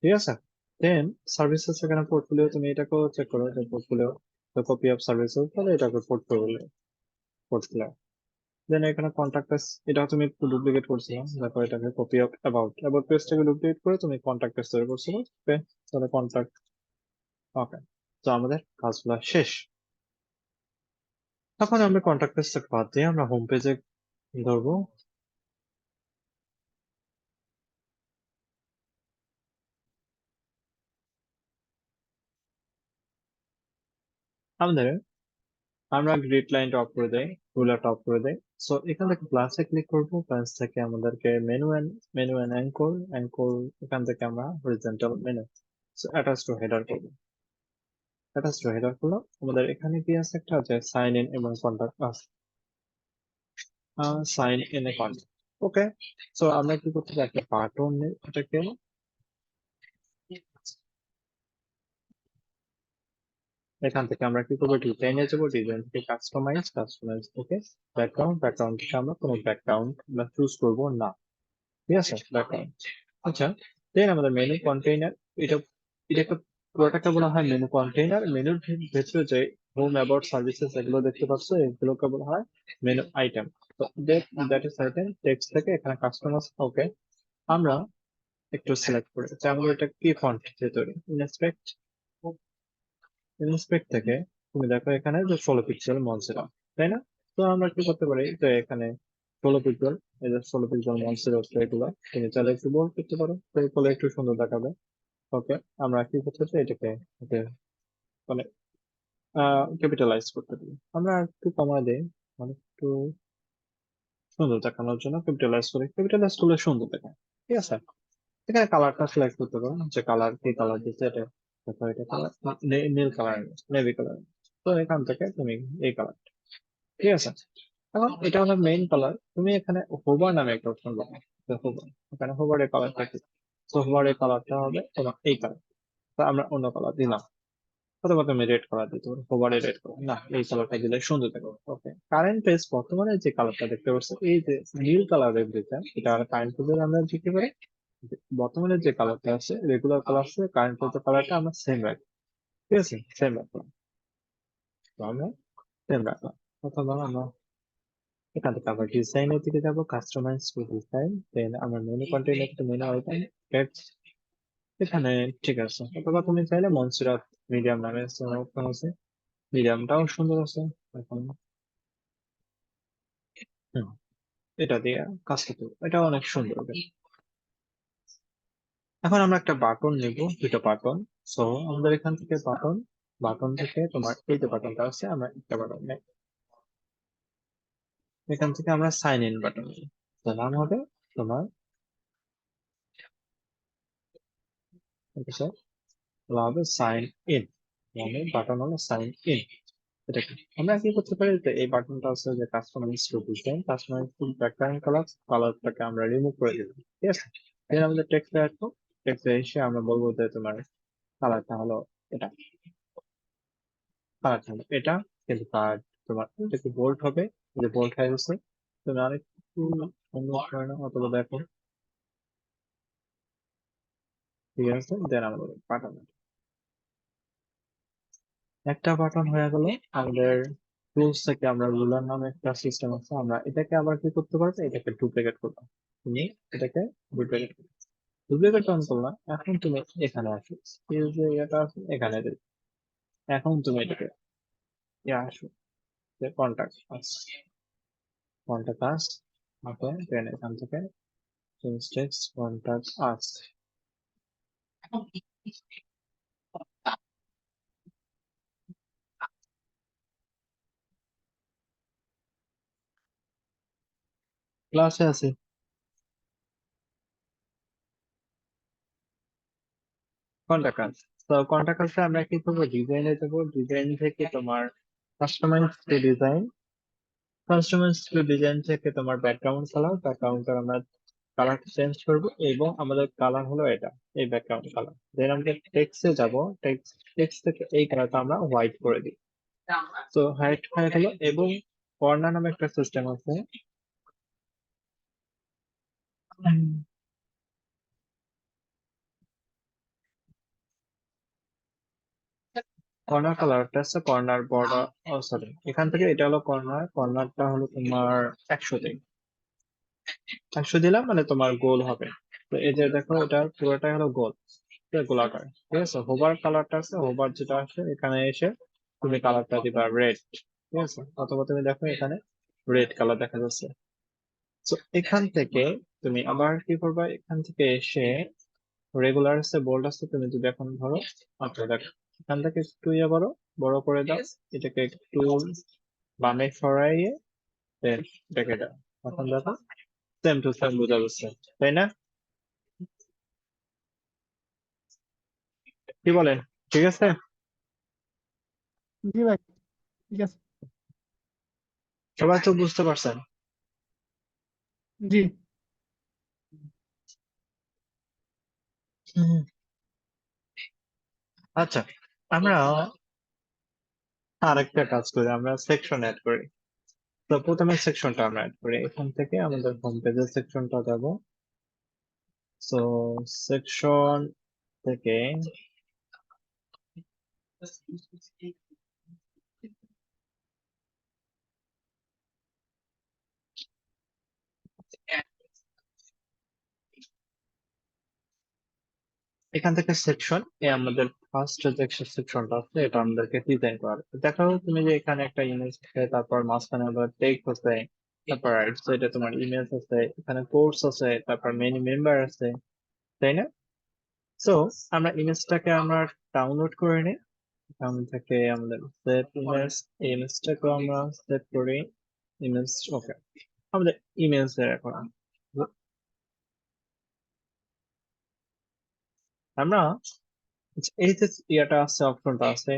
ঠিক আছে, দেন সার্ভিসেস এখানে পোর্টফোলিও, তুমি এটাকেও চেক করো যে পোর্টফোলিও তো কপি অফ সার্ভিসেস তাহলে এটাকে পোর্টফোলিও দেন এখানে কন্ট্যাক্ট পেজ, এটা তুমি ডুপ্লিকেট করছিলাম, তারপর এটাকে কপি অফ অ্যাবাউট পেজটাকে ডুপ্লিকেট করে তুমি কন্ট্যাক্ট পেজ তৈরি করছিলে। ওকে, তাহলে কন্ট্যাক্ট। ওকে, তো আমাদের কাজগুলো শেষ। এখন আমরা কন্ট্যাক্ট পেজটাকে বাদ দিয়ে আমরা হোম পেজে ধরবো। আমাদের আমরা গ্রিড লাইনটা অফ করে দেই, রুলারটা অফ করে দেই। সো এখান থেকে প্লাসে ক্লিক করবো, প্লাস থেকে আমাদেরকে মেনু এন্ড অ্যাঙ্কর এখান থেকে আমরা horizontal menu attach to header করবো। অ্যাটাচ টু হেডার করলাম। আমাদের এখানে কি আছে, একটা আছে সাইন ইন এবং কন্ট্যাক্ট আছে, সাইন ইন এ কন্ট্যাক্ট। ওকে, সো আমরা কি করতে পারি, একটা বাটন এটাকে এখান থেকে আমরা কি করবো, ডিজাইনে যাবো, ডিজাইন থেকে কাস্টমাইজ থেকে ব্যাকগ্রাউন্ড থেকে আমরা কোনো ব্যাকগ্রাউন্ড আমরা চুজ করবো না। ঠিক আছে, ব্যাকগ্রাউন্ড। আচ্ছা, দেন আমাদের মেনু কন্টেইনার, এটা এটাকে পুরোটাকে বলা হয় মেনু কন্টেইনার। মেনুর ভেতরে যে হোম অ্যাবাউট সার্ভিসেস এগুলো দেখতে পাচ্ছ, এগুলোকে বলা হয় মেনু আইটেম। তো দ্যাট ইজ আইটেম টেক্সট থেকে এখানে কাস্টমার। ওকে, আমরা একটু সিলেক্ট করে যে আমরা এটা কি ফন্ট দিয়ে তৈরি, ইনস্পেক্ট থেকে তুমি দেখো এখানে যে 16 পিক্সেল মনসেরা, তাই না? তো আমরা কি করতে পারি, তো এখানে 16 পিক্সেল, এই যে 16 পিক্সেল মনসেরা হচ্ছে এগুলো, তুমি চাইলে একটু বোল্ড করতে পারো, তো এর ফলে একটু সুন্দর দেখাবে। ওকে, আমরা কি করতে চাই, এটাকে এটাকে মানে ক্যাপিটালাইজ করতে পারি। আমরা একটু কমায় দেই, মানে একটু সুন্দর দেখানোর জন্য ক্যাপিটালাইজ করলে সুন্দর দেখায়। ঠিক আছে, এখানে কালারটা সিলেক্ট করতে পারো, যে কালার কি কালার দিচ্ছে, এটা দেখো, এটা কালার নীল কালার, নেভি কালার। তো এখান থেকে তুমি এই কালার, ঠিক আছে। এখন এটা হলো মেইন কালার। তুমি এখানে হোভার নামে একটা অপশন পাবে, হোভার, এখানে হোভারের কালারটা কি, তো হোভারের কালারটা হবে তোমার এই কালার। তো আমরা অন্য কালার দিলাম, অথবা তুমি রেড কালার দিতে পারো, হোভারের রেড কালার না, এই কালারটা দিলে সুন্দর দেখো। ওকে, কারেন্ট পেজ বর্তমানে যে কালারটা দেখতে পাচ্ছি, এই যে নীল কালারের দিতে, এটা কারেন্ট পেজের আমরা দিতে পারি। বর্তমানে যে কালারটা আছে, রেগুলার কালার আছে, কারেন্ট পেজের কালারটা আমরা সেম রাখি। ঠিক আছে, সেম রাখলাম, তো আমরা সেম রাখলাম। অথবা আমরা এখান থেকে আবার ডিজাইনের দিকে যাবো, কাস্টমাইজ টু ডিজাইন, দেন আমরা menu container to menu item text এখানে। ঠিক আছে, অথবা তুমি চাইলে মনসেরাত মিডিয়াম নামে অপশন আছে, মিডিয়ামটাও সুন্দর আছে। এখন হুম, এটা দিয়ে কাজ করতে হবে, এটা অনেক সুন্দর হবে। এখন আমরা একটা বাটন নিব, দুটো বাটন। সো আমাদের এখান থেকে বাটন থেকে তোমার এই যে বাটনটা আছে, আমরা একটা বাটন নেই, এখান থেকে আমরা সাইন ইন বাটন নিই। তো নাম হবে তোমার, বলা হবে সাইন ইন, মানে বাটন হলো সাইন ইন। এটা কি? আমরা কি করতে পারি, যে এই বাটনটা আছে যে customise to design, customise to background কালারটাকে আমরা রিমুভ করে দিলাম। ঠিক আছে, এর আমাদের টেক্সটে আসবো, টেক্সটে এসে আমরা বলবো যে তোমার কালারটা হলো এটা, কালারটা হলো এটা। কিন্তু কার তোমার এটা কি বোল্ড হবে, যে বোল্ড হয়ে গেছে, তুমি আরেকটু অন্য করে নাও, অথবা দেখো। ঠিক আছে, দেন আমাদের পাঠানো একটা বাটন হয়ে গেল। আমাদের টুলস থেকে আমরা রুলার নামে একটা সিস্টেম আছে, আমরা এটাকে আবার কি করতে পারবো, এটাকে ডুপ্লিকেট করলাম। তুমি এটাকে ডুপ্লিকেট অন করলাম। এখন তুমি এখানে আসো, এই যে এটা আছে এখানে দিই। এখন তুমি এটাকে আসো, যে কন্টাক্ট আস ওকে, দেন এখান থেকে টেক্সট কন্টাক্ট আস। ক্লাসে আছে কন্টাক্ট, তো কন্টাক্ট আমরা কি করবো, ডিজাইনে যাবো, ডিজাইন থেকে তোমার কাস্টমাইজ টু ডিজাইন থেকে তোমার ব্যাকগ্রাউন্ড কালার আমরা কালার চেঞ্জ করবো, এবং আমাদের কালার হলো এটা, এই ব্যাকগ্রাউন্ড কালার। দেন আমরা টেক্সটে যাবো, টেক্সট থেকে এই কালারটা আমরা হোয়াইট করে দিই। তো হোয়াইট হয়ে গেল। এবং কর্নার নামে একটা সিস্টেম আছে, কর্নার কালারটা আছে কর্নার বর্ডার, ও সরি, এখান থেকে এটা হলো কর্নার, কর্নারটা হলো তোমার 100 দিন, 100 দিলাম মানে তোমার গোল হবে। তো এই যে দেখো এটা পুরোটাই হলো গোল, এটা গোলাকার, ঠিক আছে। হোভার কালারটা আছে, হোভার যেটা আছে এখানে এসে তুমি কালারটা দিবা রেড, ঠিক আছে, অথবা তুমি দেখো এখানে রেড কালার দেখা যাচ্ছে। তো এখান থেকে তুমি আবার কি করবা, এখান থেকে এসে রেগুলার আছে বোল্ড আছে, তুমি যদি এখন ধরো, আচ্ছা দেখো এখান থেকে একটু ইয়ে করো, বড় করে দাও, এটাকে একটু বামে সরাইয়ে then এটাকে দাও, এখন দেখো সেম টু সেম বোঝা যাচ্ছে, তাই না? কি বলেন, ঠিক আছে? জি ভাই, ঠিক আছে। সবাই তো বুঝতে পারছেন? জি। হুম। আচ্ছা, আমরা আরেকটা কাজ করি, আমরা সেকশন অ্যাড করি। তো প্রথমে সেকশনটা আমরা অ্যাড করি, এখান থেকে আমাদের হোম পেজের সেকশনটা যাব। সো সেকশন থেকে এখান থেকে সেকশন এ আমাদের ফার্স্ট যে সেকশনটা আছে এটা আমাদেরকে ডিজাইন করা হবে। দেখো তুমি যে এখানে একটা ইমেজ আছে, তারপর মাঝখানে আবার টেক্সট আছে, তারপর রাইট সাইডে তোমার ইমেজ আছে, এখানে কোর্স আছে, তারপর মেনু মেম্বার আছে, তাই না? সো আমরা ইমেজটাকে আমরা ডাউনলোড করে নিই, এখান থেকে আমাদের সেভ ইমেজ, ইমেজটাকে আমরা সেভ করি, ইমেজ ওকে, আমাদের ইমেজ এখন আমরা এই যে ইয়েটা আছে, অপশনটা আছে,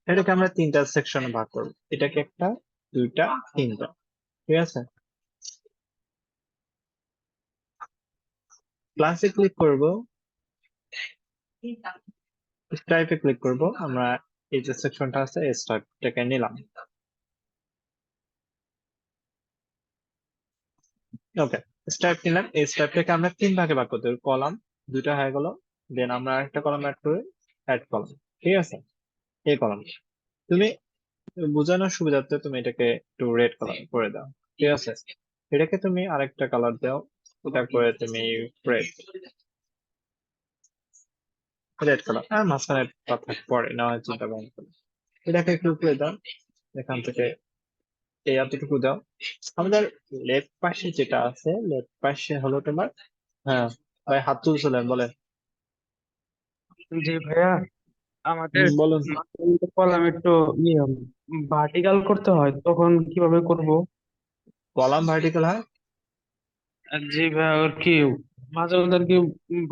এটাকে আমরা তিনটা সেকশনে ভাগ করবো, এটাকে একটা, দুইটা, তিনটা, ঠিক আছে। ক্লাসে ক্লিক করব, স্টাইপে ক্লিক করব, আমরা এই যে সেকশনটা আছে এই স্টাইপটাকে নিলাম, ওকে। স্টাইপ নিলাম, এই স্টাইপটাকে আমরা তিন ভাগে ভাগ করতে হবে, কলাম দুইটা হয়ে গেল, দেন আমরা একটা কলাম অ্যাড করি, অ্যাড কলাম, ঠিক আছে। এই কলাম তুমি বোঝানোর সুবিধার্থে তুমি এটাকে একটু রেড কালার করে দাও, ঠিক আছে। এটাকে তুমি আরেকটা কালার দাও, ওটা করে তুমি রেড, রেড কালার, আর মাঝখানে কথা পরে না হয় চিন্তা ভাবনা করো। এটাকে একটু উপরে দাও, এখান থেকে এই এতটুকু দাও। আমাদের লেফট পাশে যেটা আছে, লেফট পাশে হলো তোমার, হ্যাঁ ভাই হাত তুলছিলেন বলেন। জি ভাইয়া, আমাদের বলুন। কলাম একটু ইয়ে ভার্টিক্যাল করতে হয়, তখন কিভাবে করব? কলাম ভার্টিক্যাল হয় জি ভাইয়া, ওর কি মাঝে মধ্যে আর কি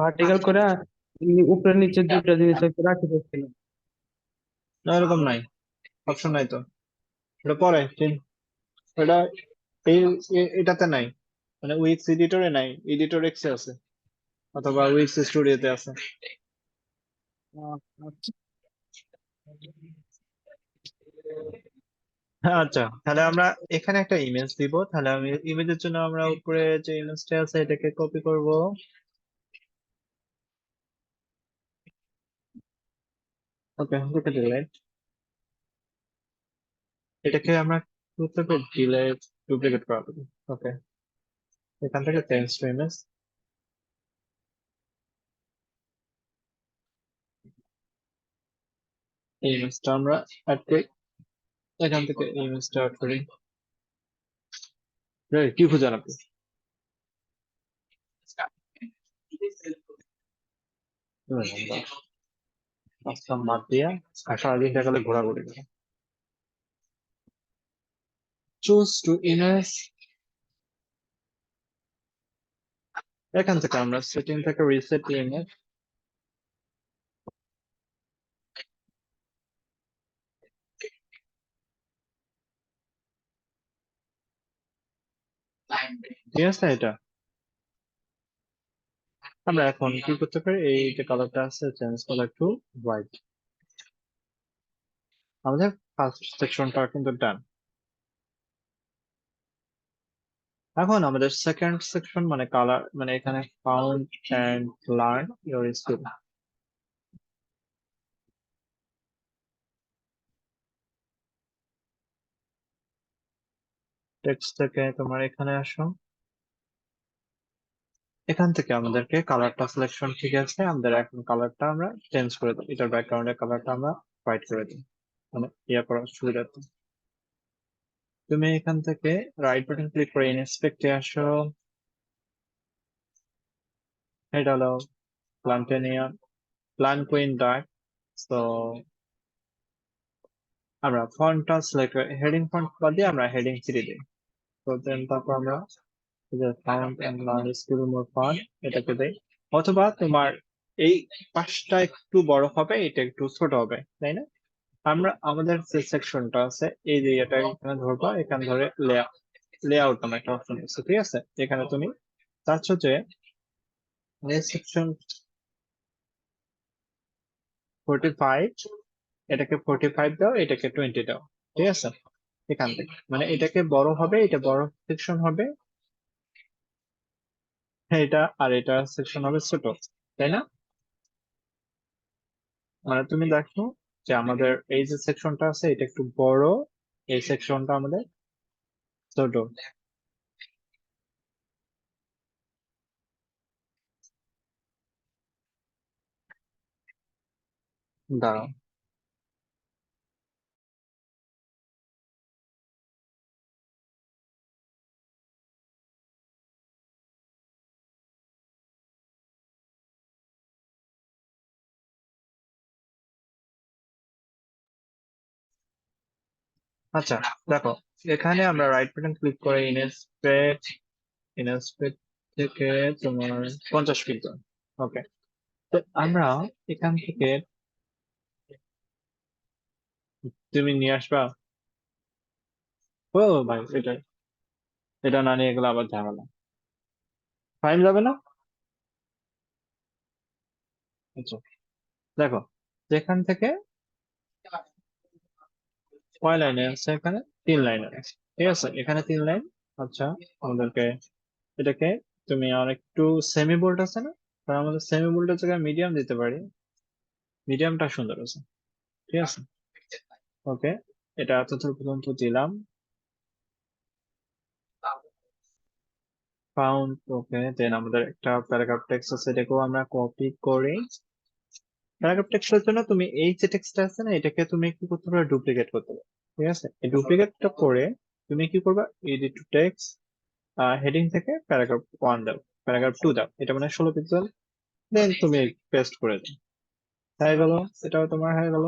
ভার্টিক্যাল করে উপরে নিচে দুইটা জিনিস আর কি রাখি দিচ্ছিলাম। না, এরকম নাই, অপশন নাই তো, এটা পরে এটা এই এটাতে নাই, মানে উইক্স এডিটরে নাই, এডিটর এক্সে আছে, অথবা উইক্স স্টুডিওতে আছে। আচ্ছা। হ্যাঁ, আচ্ছা তাহলে আমরা এখানে একটা ইমেজ দিব, তাহলে আমি ইমেজের জন্য আমরা উপরে যে ইমেজটা আছে এটাকে কপি করব, ওকে, লিখে দিলেন। এটাকে আমরা করতে ডিলেট ডুপ্লিকেট করা হবে, ওকে। এখান থেকে চেঞ্জ টু ইমেজ, এই ইমেজটা আমরা অ্যাড করি, এখান থেকে এই ইমেজটা অ্যাড করি। কি খুঁজেন আপনি? আমরা কাজকাম বাদ দিয়া আর সারাদিন দেখালে ঘোরাঘুরি করে। চুজ টু ইমেজ, এখান থেকে আমরা সেটিং থেকে রিসেট ইমেজ, ঠিক আছে। এটা আমরা এখন কি করতে পারি, এই যে কালারটা আছে চেঞ্জ কালার টু হোয়াইট, আমাদের ফার্স্ট সেকশনটা কিন্তু ডান। এখন আমাদের সেকেন্ড সেকশন মানে কালার, মানে এখানে found and learn your school, text থেকে তোমার এখানে আসো, এখান থেকে আমাদেরকে কালারটা সিলেকশন ঠিক আছে, আমাদের এখন কালারটা আমরা চেঞ্জ করে দিই, এটার ব্যাকগ্রাউন্ডের কালারটা আমরা হোয়াইট করে দিই, মানে ইয়ে করার সুবিধার্থে। তুমি এখান থেকে রাইট বাটন ক্লিক করে ইন্সপেক্টে আসো, এটা হলো প্লান্টেনিয়া প্লান কুইন ডার্ক। তো আমরা ফন্টটা সিলেক্ট করে হেডিং ফন্ট বাদ দিয়ে আমরা হেডিং 3 দিই। তো দেন তারপর আমরা font and learn school more font এটাকে দেই, অথবা তোমার এই পাশটা একটু বড় হবে, এটা একটু ছোট হবে, তাই না? আমরা আমাদের যে সেকশনটা আছে এই যে এটা এখানে ধরবা, এখানে ধরে লেআউট নামে একটা অপশন আছে, ঠিক আছে? এখানে তুমি চাচ্ছ যে এই সেকশন 45, এটাকে 45 দাও, এটাকে 20 দাও, ঠিক আছে? এখান থেকে মানে এটাকে বড় হবে, এটা বড় সেকশন হবে, এটা আর এটা সেকশন হবে ছোট, তাই না? মানে তুমি দেখো যে আমাদের এই যে সেকশনটা আছে এটা একটু বড়, এই সেকশনটা আমাদের ছোট। দাঁড়াও, আচ্ছা দেখো, এখানে আমরা রাইট বাটন ক্লিক করে ইনস্পেক্ট থেকে তোমার 50 পিক্সেল, ওকে। তো আমরা এখান থেকে তুমি নিয়ে আসবা। ও ভাই, এটা এটা না নিয়ে গেলে আবার ঝামেলা, ফাইন যাবে না? আচ্ছা দেখো, যেখান থেকে কয় লাইনে আছে, এখানে 3 লাইনে আছে, ঠিক আছে? এখানে 3 লাইন। আচ্ছা, আমাদেরকে এটাকে তুমি আর একটু সেমি বোল্ড আছে না, কারণ আমাদের সেমি বোল্ডের জায়গায় মিডিয়াম দিতে পারি, মিডিয়ামটা সুন্দর আছে, ঠিক আছে? ওকে, এটা এতদূর পর্যন্ত দিলাম। ফাউন্ড, ওকে। দেন আমাদের একটা প্যারাগ্রাফ টেক্সট আছে, এটাকেও আমরা কপি করে প্যারাগ্রাফ টেক্সটের জন্য তুমি এই যে টেক্সটটা আছে না, এটাকে তুমি কি করতে পারো, ডুপ্লিকেট করতে পারো, ঠিক আছে? এই ডুপ্লিকেটটা করে তুমি কি করবা, এডিট টু টেক্সট, হেডিং থেকে প্যারাগ্রাফ 1 দাও, প্যারাগ্রাফ 2 দাও, এটা মানে 16 পিক্সেল। দেন তুমি পেস্ট করে দাও, হয়ে গেল, এটাও তোমার হয়ে গেল।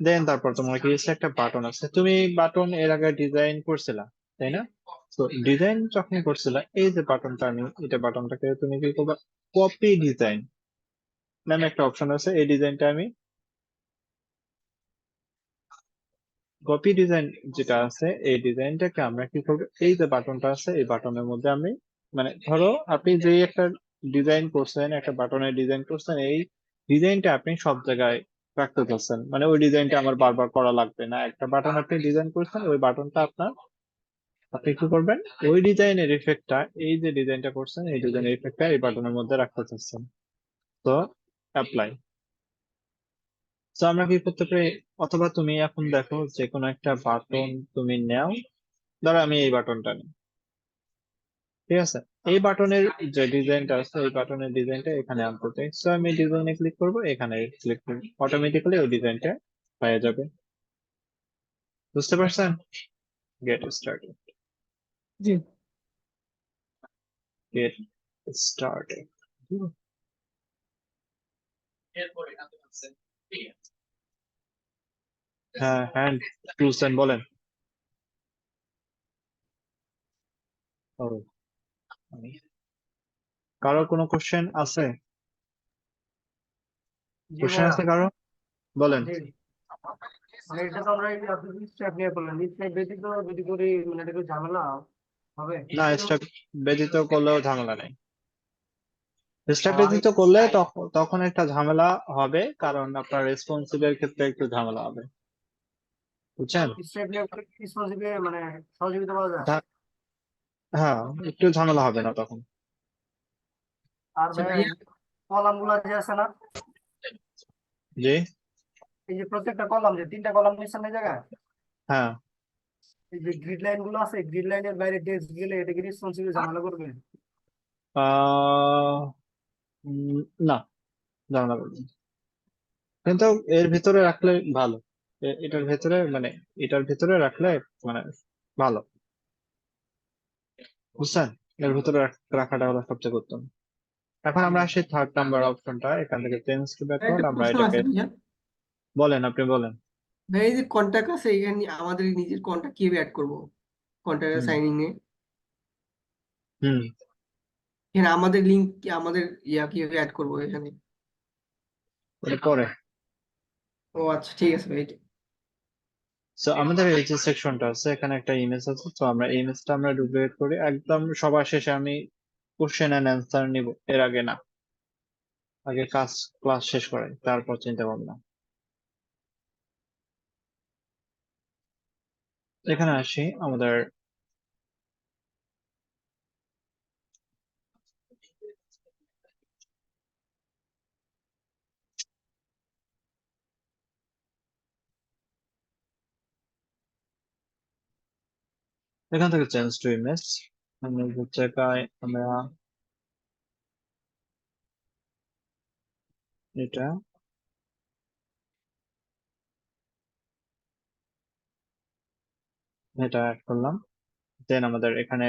দেন তারপর তোমার কি একটা বাটন আছে, তুমি বাটন এর আগে ডিজাইন করছিলা, তাই না? তো ডিজাইন যখন করছিলা, এই যে বাটনটা, আমি এটা বাটনটাকে তুমি কি করবা, কপি ডিজাইন নামে একটা অপশন আছে, এই ডিজাইনটা আমি কপি ডিজাইন যেটা আছে, এই ডিজাইনটাকে আমরা কি করবো, এই যে বাটনটা আছে এই বাটনের মধ্যে আমি, মানে ধরো আপনি যে একটা ডিজাইন করছেন, একটা বাটনের ডিজাইন করছেন, এই ডিজাইনটা আপনি সব জায়গায় রাখতে চাচ্ছেন, মানে ওই ডিজাইনটা আমার বারবার করা লাগবে না, একটা বাটন আপনি ডিজাইন করছেন, ওই বাটনটা আপনি কি করবেন, ওই ডিজাইনের ইফেক্টটা, এই যে ডিজাইনটা করছেন এই ডিজাইনের ইফেক্টটা এই বাটনের মধ্যে রাখতে চাচ্ছেন। তো অ্যাপ্লাই। তো আমরা কি করতে পারি, অথবা তুমি এখন দেখো যে কোনো একটা বাটন তুমি নাও, ধরো আমি এই বাটনটা নিই, ঠিক আছে? এই বাটনের যে ডিজাইনটা আছে, এই বাটনের ডিজাইনটা এখানে আনতে চাই, সো আমি ডিজাইনে ক্লিক করবো, এখানে ক্লিক করবো, অটোমেটিক্যালি ওই ডিজাইনটা হয়ে যাবে। বুঝতে পারছেন? গেট স্টার্টেড, জি। Get started. হ্যাঁ, হ্যান্ড টুলসেন বলেন। ও, কারো কোনো কোশ্চেন আছে? জি কোশ্চেন ভাইয়া। আছে কারো? বলেন। জি, মানে এটা তো আমরা এই আপনি স্টেপ নিয়ে করলেন, স্টেপ ব্যতীত যদি করি মানে এটা একটু ঝামেলা হবে। না, স্টেপ ব্যতীত করলেও ঝামেলা নেই, স্টেপ আর ব্যতীত করলে তখন একটা ঝামেলা হবে, কারণ আপনার রেসপন্সিবের ক্ষেত্রে একটু ঝামেলা হবে, বুঝছেন? স্টেপ নিয়ে করলে রেসপন্সিবল মানে সহযোগিতা পাওয়া যায়। ধা- হ্যাঁ, একটু ঝামেলা হবে না তখন। আর ভাইয়া এই কলাম গুলা যে আছে না, জি, এই যে প্রত্যেকটা কলাম যে 3টা কলাম নিচ্ছেন এই জায়গায়, হ্যাঁ, এই যে গ্রিড লাইন গুলো আছে, গ্রিড লাইনের বাইরে টেক্সট গেলে এটা কি রেসপন্সিভ ঝামেলা করবে? আহ না, ঝামেলা করবে না। কিন্তু এর ভিতরে রাখলে ভালো। এটার ভেতরে মানে এটার ভিতরে রাখলে মানে ভালো, বুঝছেন? এর ভিতরে রাখাটা হলো সবচেয়ে উত্তম। এখন আমরা আসি থার্ড নাম্বার অপশনটা, এখান থেকে চেঞ্জ টু ব্যাকওয়ার্ড, একটা আমরা প্রশ্ন এটাকে আছে ভাইয়া। বলেন, আপনি বলেন। ভাই এই যে কন্টাক্ট আছে এখানে আমাদের নিজের কন্টাক্ট কিভাবে অ্যাড করবো? কন্টাক্ট হুম সাইনিং এ হুম এখানে আমাদের লিংক আমাদের কিভাবে অ্যাড করবো এখানে? এটা পরে। ও আচ্ছা, ঠিক আছে ভাই। সো আমাদের এই যে সেকশনটা আছে, এখানে একটা ইমেজ আছে, তো আমরা এই ইমেজটা আমরা ডুপ্লিকেট করি একদম সবার শেষে। আমি কোশ্চেন এন্ড অ্যান্সার নিব, এর আগে না। আগে ক্লাস শেষ করাই, তারপর চিন্তা ভাবনা। এখানে আসি আমাদের এখান থেকে চেঞ্জ টু ইমেজ, আমরা জায়গায় আমরা এটা এটা অ্যাড করলাম। দেন আমাদের এখানে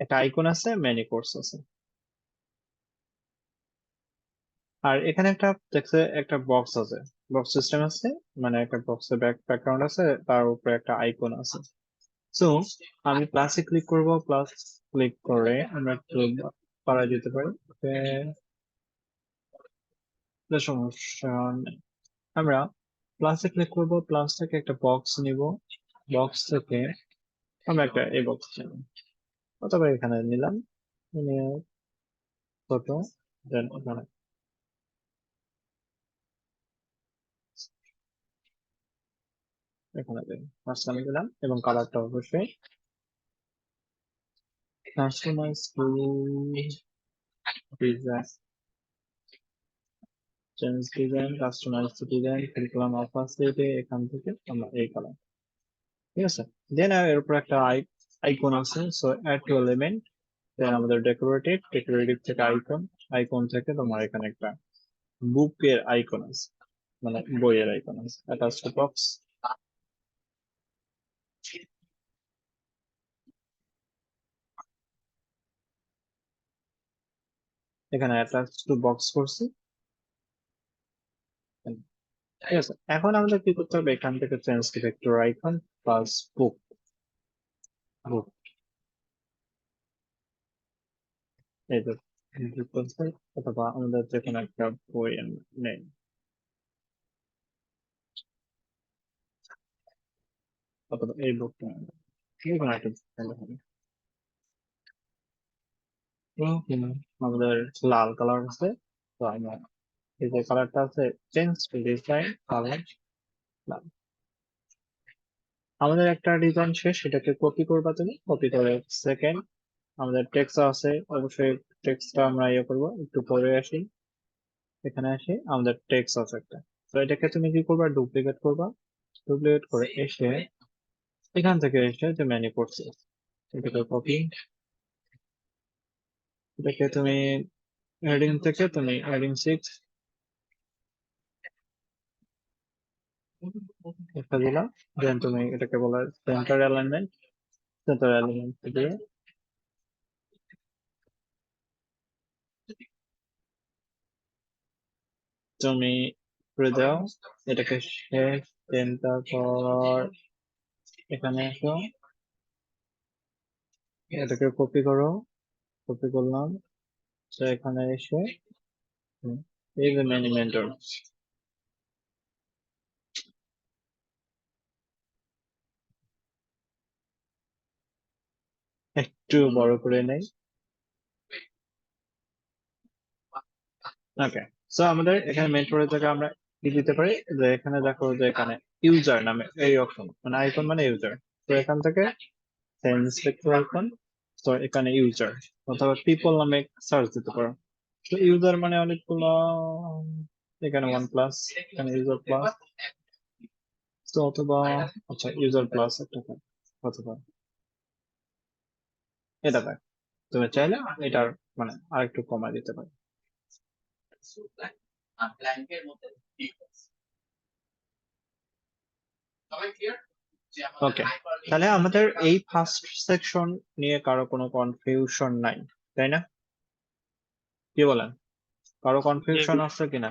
একটা আইকন আছে, মেনি কোর্স আছে। আর এখানে একটা দেখছে একটা বক্স আছে, বক্স সিস্টেম আছে, মানে একটা বক্সের ব্যাকগ্রাউন্ড আছে, তার উপরে একটা আইকন আছে। সো আমি প্লাসে ক্লিক করব, প্লাস ক্লিক করে আমরা একটু বাড়ায় দিতে পারি। সমস্যা নেই। আমরা প্লাসে ক্লিক করব, প্লাস থেকে একটা বক্স নিব, বক্স থেকে আমরা একটা এই বক্স নিব, অথবা এখানে নিলাম, নিয়ে ছোট, দেন এখানে এখানে মাঝখানে দিলাম, এবং কালারটা অবশ্যই customize to design, change design, customise to design, click opacity, এখান থেকে আমরা এই কালার, ঠিক আছে। দেন এর উপর একটা আইকন আছে, so add to element, then আমাদের ডেকোরেটিভ থেকে আইকন, আইকন থেকে তোমার এখানে একটা বুকের আইকন আছে, মানে বইয়ের আইকন আছে, অ্যাটাচ টু বক্স। এখানে অ্যাটাচ টু বক্স করছি, ঠিক আছে। এখন আমাদের কি করতে হবে, এখান থেকে চেঞ্জ ডিরেক্টর আইকন প্লাস বুক, বুক এই যে book বলছে, অথবা আমাদের যে কোনো একটা বই নেই, অথবা এই বুকটা যে কোনো একটা book নিলে হবে। আমাদের লাল কালার আছে, তো আমরা এই যে কালারটা আছে, চেঞ্জ টু ডিজাইন কালার লাল। আমাদের একটা ডিজাইন শেষ, সেটাকে কপি করবা, তুমি কপি করে সেকেন্ড আমাদের টেক্সট আছে, অবশ্যই টেক্সটটা আমরা ইয়ে করবো, একটু পরে আসি। এখানে আসি, আমাদের টেক্সট আছে একটা, তো এটাকে তুমি কি করবা, ডুপ্লিকেট করবা, ডুপ্লিকেট করে এসে এখান থেকে এসে যে ম্যানি করছে এটাকে কপি, এটাকে তুমি হেডিং থেকে তুমি হেডিং 6 একটা দিলাম, দেন তুমি এটাকে বলা সেন্টার অ্যালাইনমেন্ট দিয়ে তুমি করে দাও এটাকে শেষ। দেন তারপর এখানে এসো, এটাকে কপি করো, কপি করলাম, তো এখানে এসে এই যে মেনি মেন্টর, একটু বড় করে নেই। ওকে, সো আমাদের এখানে মেন্টরের জায়গায় আমরা কি দিতে পারি, যে এখানে দেখো যে এখানে ইউজার নামে এই অপশন, মানে আইকন মানে ইউজার, তো এখান থেকে ইন্সপেক্টর আইকন, তো এখানে ইউজার অথবা পিপল নামে সার্চ দিতে পারো। তো ইউজার মানে অনেকগুলো, এখানে ওয়ান প্লাস, এখানে ইউজার প্লাস, তো অথবা আচ্ছা ইউজার প্লাস একটা থাকে। হতে পারে। এটা দেখ, তুমি চাইলে এটার মানে আরেকটু কমায় দিতে পারো। ওকে, তাহলে আমাদের এই ফার্স্ট সেকশন নিয়ে কারো কোনো কনফিউশন নাই, তাই না? কি বলেন, কারো কনফিউশন আছে কিনা?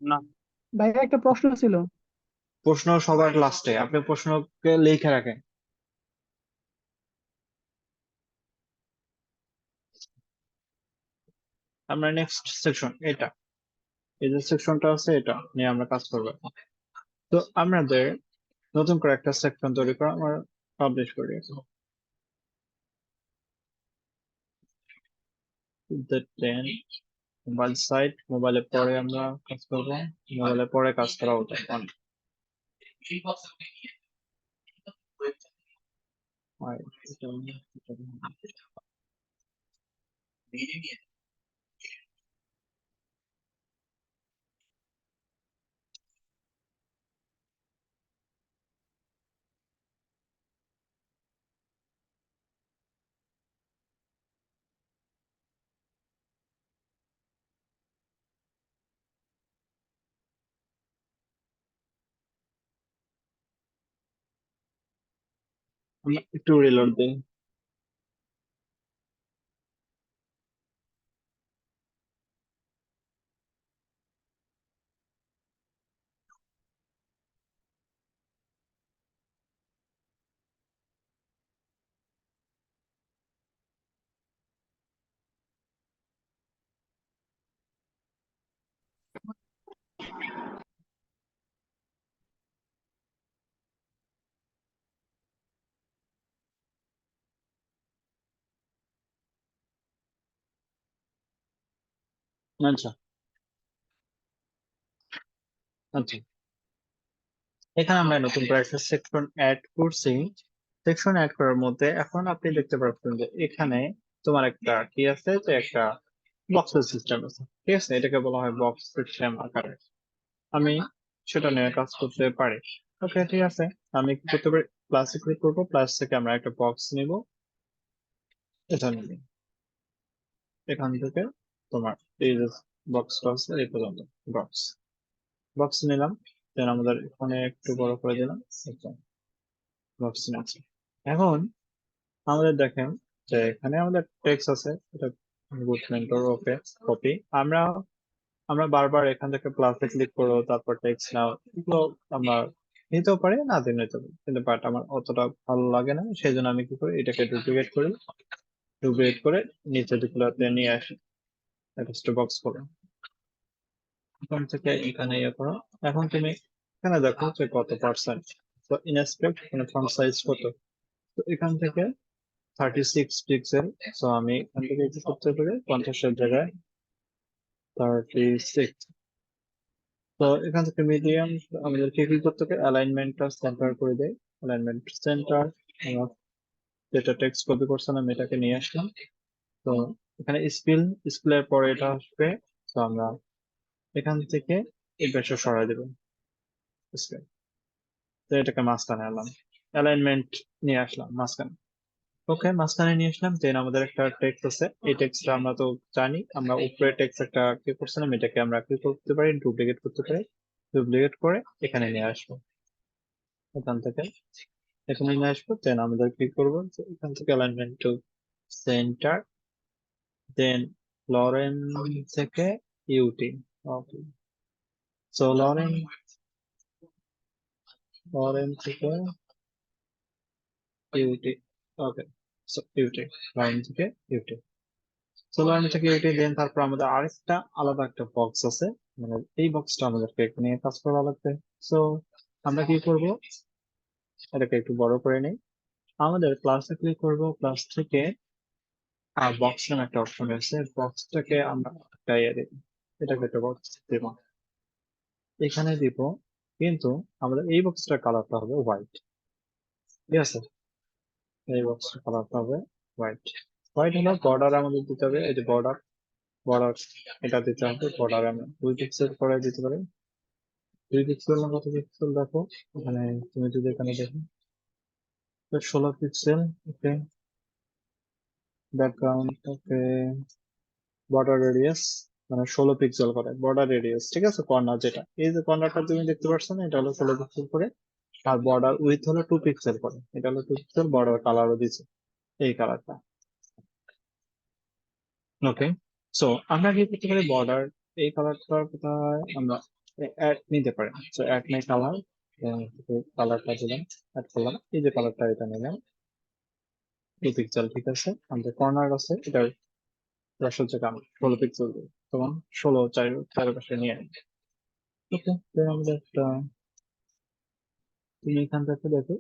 না। ভাইয়া একটা প্রশ্ন ছিল। প্রশ্ন সবার লাস্টে, আপনি প্রশ্নকে লিখে রাখেন। আমরা নেক্সট সেকশন এটা, এই যে সেকশনটা আছে এটা নিয়ে আমরা কাজ করবো। তো আমাদের নতুন করে একটা সেকশন তৈরি করে আমরা পাবলিশ করি। দেন মোবাইল সাইট, মোবাইলে পরে আমরা কাজ করবো, মোবাইলে পরে কাজ করা ওটা অনেক। আমরা একটু রিলোড দিই। আচ্ছা আচ্ছা, এখানে আমরা নতুন করে একটা সেকশন অ্যাড করছি। সেকশন অ্যাড করার মধ্যে এখন আপনি দেখতে পাচ্ছেন যে এখানে তোমার একটা কি আছে, যে একটা বক্সের সিস্টেম আছে, ঠিক আছে? এটাকে বলা হয় বক্স সিস্টেম আকারে। আমি সেটা নিয়ে কাজ করতে পারি। ওকে, ঠিক আছে। আমি কি করতে পারি, প্লাসে ক্লিক করবো, প্লাস থেকে আমরা একটা বক্স নিব, এটা নিব। এখান থেকে তোমার এই যে বক্সটা আছে এই পর্যন্ত বক্স, বক্স নিলাম। দেন আমাদের এখানে একটু বড় করে দিলাম, বক্স নিচ্ছি। এখন আমাদের দেখেন যে এখানে আমাদের টেক্সট আছে, এটা গুড মেন্টর, ওকে কপি। আমরা আমরা বারবার এখান থেকে প্লাসে ক্লিক করবো, তারপর টেক্সট নাও, এগুলো আমরা নিতেও পারি, না দিয়ে নিতে পারি, কিন্তু বাট আমার অতটা ভালো লাগে না, সেই জন্য আমি কি করি, এটাকে ডুপ্লিকেট করি, ডুপ্লিকেট করে নিচের দিকগুলোতে নিয়ে আসি, একটা বক্স করো, এখান থেকে এখানে ইয়ে করো। এখন তুমি এখানে দেখো যে কত পার্সেন্ট, তো ইনএক্সপেক্ট মানে ফন্ট সাইজ কত, তো এখান থেকে 36 পিক্সেল। তো আমি এখান থেকে কি করতে পারি, 50-এর জায়গায় 36। তো এখান থেকে মিডিয়াম আমাদেরকে কি করতে হবে, অ্যালাইনমেন্টটা সেন্টার করে দেয়, অ্যালাইনমেন্ট সেন্টার। আমরা যেটা টেক্সট কপি করছিলাম এটাকে নিয়ে আসলাম। তো এখানে স্পিলের পরে এটা আসবে, তো আমরা এখান থেকে এই পাশে সরাই দেবো স্পিল। তো এটাকে মাঝখানে আনলাম, অ্যালাইনমেন্ট নিয়ে আসলাম মাঝখানে। ওকে, মাঝখানে নিয়ে আসলাম। দেন আমাদের একটা টেক্সট আছে, এই টেক্সটটা আমরা তো জানি, আমরা উপরে টেক্সট একটা কি করছিলাম, এটাকে আমরা কি করতে পারি, ডুপ্লিকেট করতে পারি। ডুপ্লিকেট করে এখানে নিয়ে আসবো, এখান থেকে এখানে নিয়ে আসবো। দেন আমাদের কি করবো, যে এখান থেকে অ্যালাইনমেন্ট টু সেন্টার, দেন লরেন থেকে ইউটি। ওকে, সো লরেন থেকে ইউটি। ওকে, সো ইউটি, লরেন থেকে ইউটি, সোলার থেকে ইউটি। দেন তারপর আমাদের আরেকটা আলাদা একটা বক্স আছে, মানে এই বক্সটা আমাদেরকে এখানে কাজ করা লাগবে। সো আমরা কি করব, এটাকে একটু বড় করে নিই। আমাদের ক্লাসে ক্লিক করব, ক্লাস থেকে বক্স নামে একটা অপশন আছে, বক্সটাকে আমরা একটা ইয়ে দিব, এটাকে একটা বক্স দিব, এখানে দিব। কিন্তু আমাদের এই বক্সটার কালারটা হবে হোয়াইট, ঠিক আছে? এই বক্সটার কালারটা হবে হোয়াইট। হোয়াইট হলো বর্ডার আমাদের দিতে হবে, এই যে বর্ডার, বর্ডার এটা দিতে হবে। বর্ডার আমরা 2 পিক্সেল করে দিতে পারি। 2 পিক্সেল না কত পিক্সেল দেখো, এখানে তুমি যদি এখানে দেখো তো 16 পিক্সেল, ওকে। ব্যাকগ্রাউন্ড, ওকে। বর্ডার রেডিয়াস মানে 16 পিক্সেল করে বর্ডার রেডিয়াস, ঠিক আছে। কর্নার যেটা, এই যে কর্নারটা তুমি দেখতে পাচ্ছ না, এটা হলো 16 পিক্সেল করে। আর বর্ডার উইথ হলো 2 পিক্সেল করে, এটা হলো 2 পিক্সেল। বর্ডার কালারও দিচ্ছে এই কালারটা, ওকে। সো আমরা কি করতে পারি, বর্ডার এই কালারটার কোথায় আমরা অ্যাড নিতে পারি। সো অ্যাড নাই কালার, কালারটা দিলাম, অ্যাড করলাম, এই যে কালারটা এটা নিলাম 2 পিক্সেল, ঠিক আছে। আমাদের কর্নার আছে, এটার ব্রাশ হচ্ছে কাম 16 পিক্সেল, তখন 16 চারপাশে নিয়ে নিই, ওকে। আমাদের একটা, তুমি এখান থেকে দেখো,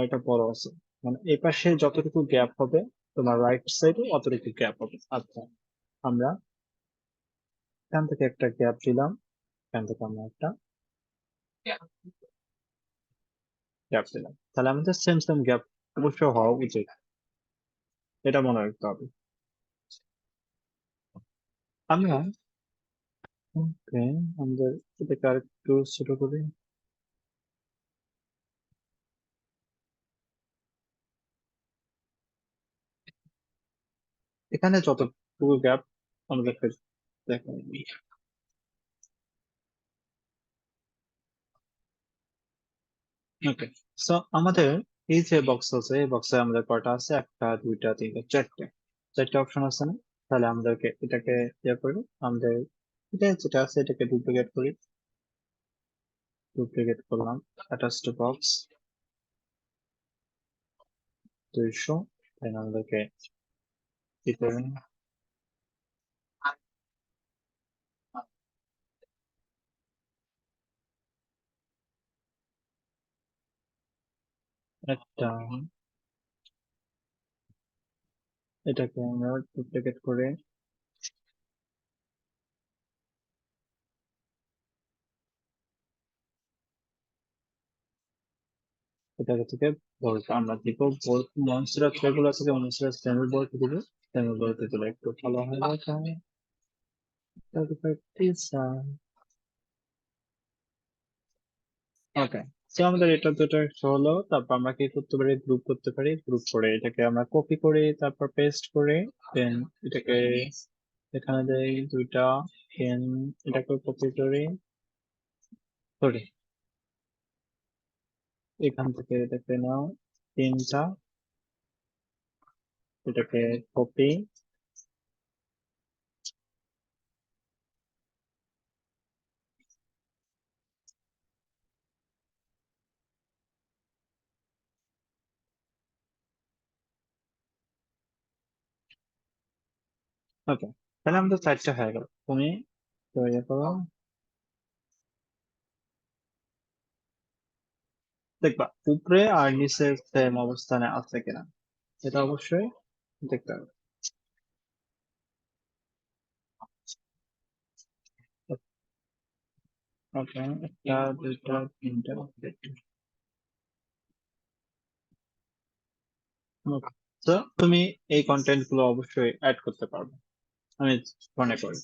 এটা বড় আছে, মানে এই পাশে যতটুকু গ্যাপ হবে তোমার রাইট সাইডে অতটুকু গ্যাপ হবে। আচ্ছা, আমরা এখান থেকে একটা গ্যাপ দিলাম, এখান থেকে আমরা একটা গ্যাপ দিলাম, তাহলে আমাদের সেম সেম গ্যাপ অবশ্যই হওয়া উচিত, এটা মনে রাখতে হবে। আমরা, ওকে, আমাদের এটাকে আর একটু ছোট করি। এখানে যতটুকু গ্যাপ আমাদেরকে দেখো, ওকে। সো আমাদের এই যে বক্স আছে, এই বক্সে আমাদের কয়টা আছে, একটা দুইটা তিনটা চারটে, চারটে অপশন আছে না। তাহলে আমাদেরকে এটাকে ইয়ে করি, আমাদের এটা যেটা আছে এটাকে ডুপ্লিকেট করি, ডুপ্লিকেট করলাম, অ্যাটাচ টু বক্স 200, দেন আমাদেরকে কি করবেন, একটা, এটাকে আমরা ডুপ্লিকেট করে এটাকে থেকে বলবো আমরা দিব মনস্টার যেগুলো আছে, মনস্টার স্ট্যান্ডার্ড বলতে দিব, স্ট্যান্ডার্ড বলতে দিলে একটু ভালো হয় না, ওকে। সো আমাদের এটা দুটো হলো, তারপর আমরা কি করতে পারি, গ্রুপ করতে পারি, গ্রুপ করে এটাকে আমরা কপি করে তারপর পেস্ট করে, দেন এটাকে এখানে দেই দুইটা, দেন এটাকে কপি করি, সরি, এখান থেকে এটাকে নাও তিনটা, এটাকে কপি, ওকে। তাহলে আমাদের চারটা হয়ে গেল, তুমি তৈরি করো, দেখবা উপরে আর নিচে সেম অবস্থানে আছে কিনা, এটা অবশ্যই দেখতে হবে। ওকে, একটা দুইটা তিনটা, তো তুমি এই কন্টেন্ট গুলো অবশ্যই অ্যাড করতে পারবে, আমি মনে করি।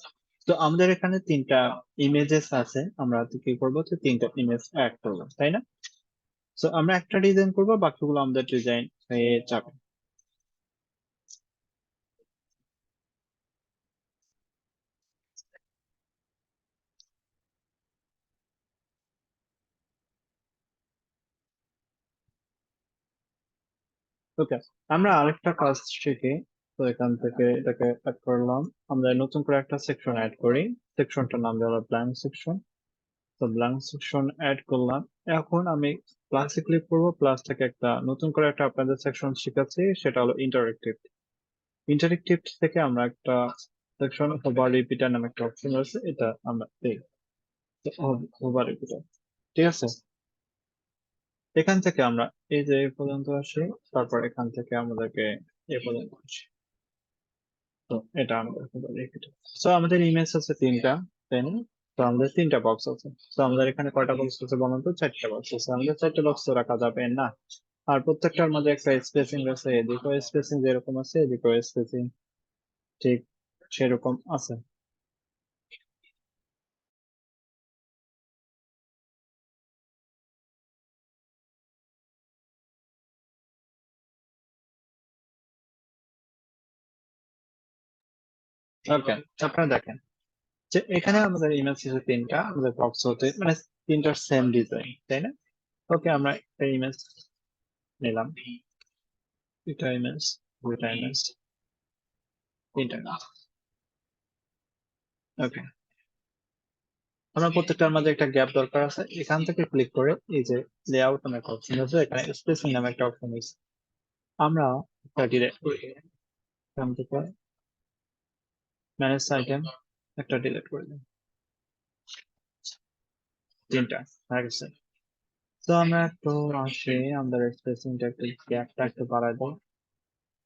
তো আমাদের এখানে তিনটা ইমেজেস আছে, আমরা তো কি করবো, তো তিনটা ইমেজ অ্যাড করবো, তাই না। তো আমরা একটা ডিজাইন করবো, বাকিগুলো আমাদের ডিজাইন হয়ে যাবে। ওকে, আমরা আরেকটা কাজ শিখি। তো এখান থেকে এটাকে অ্যাড করলাম, আমরা নতুন করে একটা সেকশন অ্যাড করি, সেকশনটার নাম দেওয়া ব্ল্যাঙ্ক সেকশন। তো ব্ল্যাঙ্ক সেকশন অ্যাড করলাম, এখন আমি প্লাসে ক্লিক করবো, প্লাস থেকে একটা নতুন করে একটা আপনাদের সেকশন শিখাচ্ছি, সেটা হলো ইন্টারেক্টিভ। ইন্টারেক্টিভ থেকে আমরা একটা সেকশন হোভার রিপিটার নামে একটা অপশন আছে, এটা আমরা দিই, হোভার রিপিটার, ঠিক আছে। এখান থেকে আমরা এই যে এই পর্যন্ত আসি, তারপর এখান থেকে আমাদেরকে এ পর্যন্ত আসি, তো এটা আমাদের হোভার রিপিটার। তো আমাদের ইমেজ আছে তিনটা, তাই না। তো আমাদের তিনটা বক্স আছে, তো আমাদের এখানে কয়টা বক্স আছে বলুন তো, চারটা বক্স আছে, আমাদের চারটা বক্স রাখা যাবে না। আর প্রত্যেকটার মধ্যে একটা স্পেসিং আছে, এদিকেও স্পেসিং যেরকম আছে এদিকেও স্পেসিং ঠিক সেরকম আছে। ওকে, আপনারা দেখেন যে এখানে আমাদের ইমেজ আছে তিনটা, আমাদের বক্স হতে মানে তিনটার সেম ডিজাইন, তাই না? ওকে, আমরা একটা ইমেজ নিলাম, দুইটা ইমেজ, দুইটা ইমেজ, তিনটা ইমেজ। ওকে, আমরা প্রত্যেকটার মাঝে একটা গ্যাপ দরকার আছে। এখান থেকে ক্লিক করে এই যে লেআউট নামে একটা অপশন আছে, এখানে স্পেসিং নামে একটা অপশন আছে, আমরা একটা ডিলেট করি। এখান থেকে ম্যানেজ আইটেম একটা ডিলিট করে দিই, তিনটা হয়ে গেছে। তো আমরা একটু আসে, আমাদের স্পেসিংটা একটু গ্যাপটা একটু বাড়াই দেবো।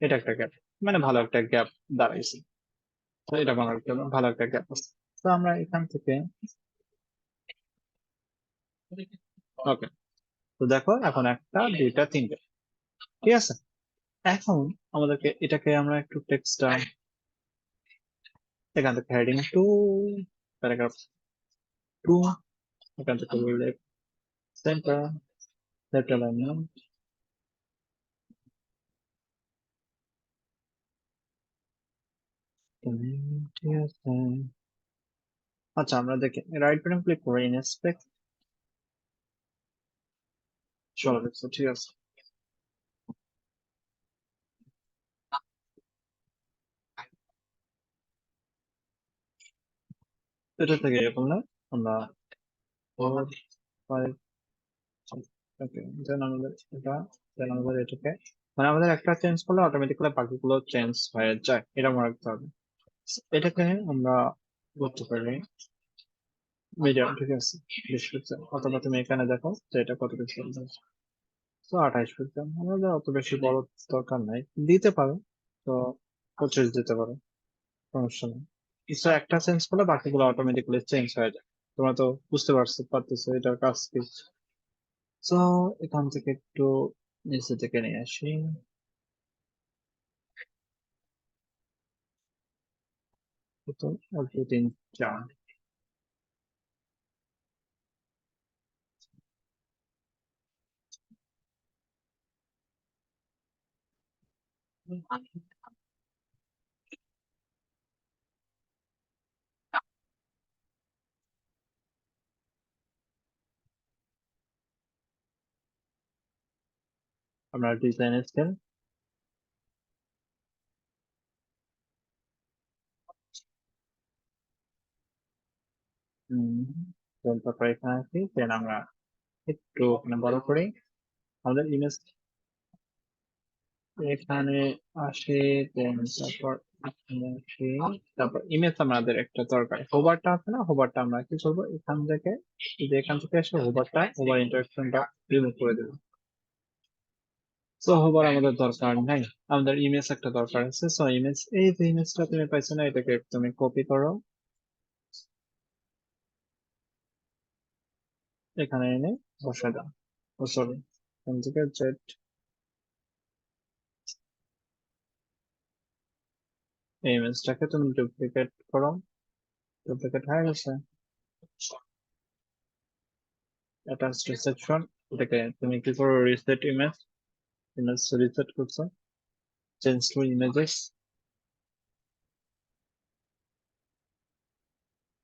এটা একটা গ্যাপ, মানে ভালো একটা গ্যাপ দাঁড়াইছে। তো এটা বানার জন্য ভালো একটা গ্যাপ আছে। তো আমরা এখান থেকে ওকে, তো দেখো এখন একটা, দুইটা, তিনটা, ঠিক আছে। এখন আমাদেরকে এটাকে আমরা একটু টেক্সটটা এখান থেকে হেডিং টু, প্যারাগ্রাফ টু, এখান থেকে লেফট সেন্টার, লেফট অ্যালাইনমেন্ট, ঠিক আছে। আচ্ছা, আমরা দেখি রাইট বাটন ক্লিক করে ইনস্পেক্ট, চলে গেছে, ঠিক আছে। এটা থেকে এরকম না, আমরা 4, 5, ওকে, দেন আমাদের এটা, দেন আমাদের এটাকে মানে আমাদের একটা চেঞ্জ করলে অটোমেটিক্যালি বাকিগুলো চেঞ্জ হয়ে যায়, এটা মনে রাখতে হবে। এটাকে আমরা করতে পারি মিডিয়াম, ঠিক আছে, 20 পিক্সেল, অথবা তুমি এখানে দেখো যে এটা কত পিক্সেল, তো 28 পিক্সেল। আমাদের অত বেশি বড় দরকার নাই, দিতে পারো তো 25 দিতে পারো, সমস্যা নেই। কিছু একটা চেঞ্জ করলে বাকিগুলো অটোমেটিক্যালি চেঞ্জ হয়ে যায়। তোমরা তো বুঝতে পারতেছো এটার কাজ কি। তো এখান থেকে একটু নিচে থেকে নিয়ে আসি, তো অল্প 3, 4, আমরা ডিজাইন স্কেল, তারপর এখানে আসি, দেন আমরা একটু মানে বড় করি আমাদের ইমেজ, এখানে আসে, দেন তারপর এখানে আসি, তারপর ইমেজ আমাদের একটা দরকার, হোভারটা আছে না, হোভারটা আমরা কি করবো এখান থেকে, এই যে এখান থেকে এসে হোভারটা, হোভার ইন্টারেকশনটা রিমুভ করে দেবো। সো হোভার আমাদের দরকার নাই, আমাদের ইমেজ একটা দরকার আছে। সো ইমেজ, এই যে ইমেজটা তুমি পাইছো না, এটাকে তুমি কপি করো, এখানে এনে বসে দাও। ও সরি, এখান থেকে জেড, এই ইমেজটাকে তুমি ডুপ্লিকেট করো, ডুপ্লিকেট হয়ে গেছে। অ্যাটাচড সেকশন, এটাকে তুমি কি করো, রিসেট ইমেজ, ইমেজ রিসেট করছো, চেঞ্জ টু ইমেজেস,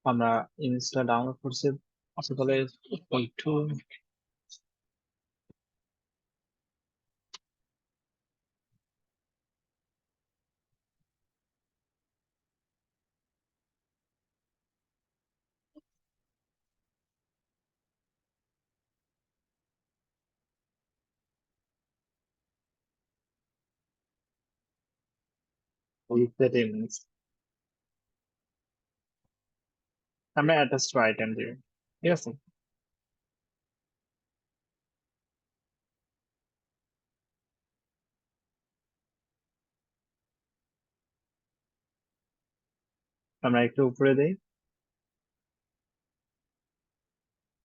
আমরা ইমেজটা ডাউনলোড করছি, আচ্ছা তাহলে টু, রিসেট ইমেজ, আমরা অ্যাটাচ টু আইটেম দিব, ঠিক আছে। আমরা একটু উপরে দেই,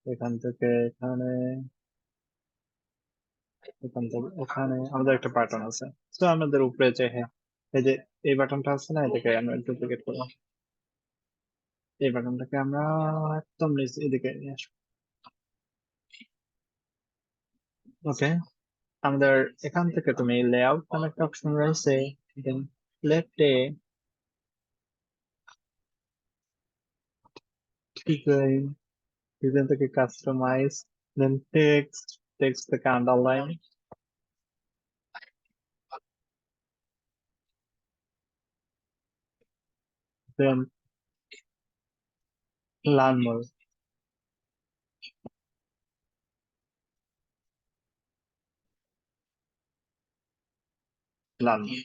এখান থেকে এখানে, এখান থেকে ওখানে আমাদের একটা বাটন আছে। তো আমাদের উপরে যে হ্যাঁ, এই যে এই বাটনটা আছে না, এটাকে আমরা ডুপ্লিকেট করলাম, এই বাটনটাকে আমরা একদম নিচে এদিকে নিয়ে আসবো। ওকে, আমাদের এখান থেকে তুমি লেআউট নামে একটা অপশন রয়েছে, দেন লেফটে ডিজাইন ডিজাইন থেকে কাস্টমাইজ, দেন টেক্সট থেকে আন্ডারলাইন, দেন লার্ন মোর, লার্ন মোর।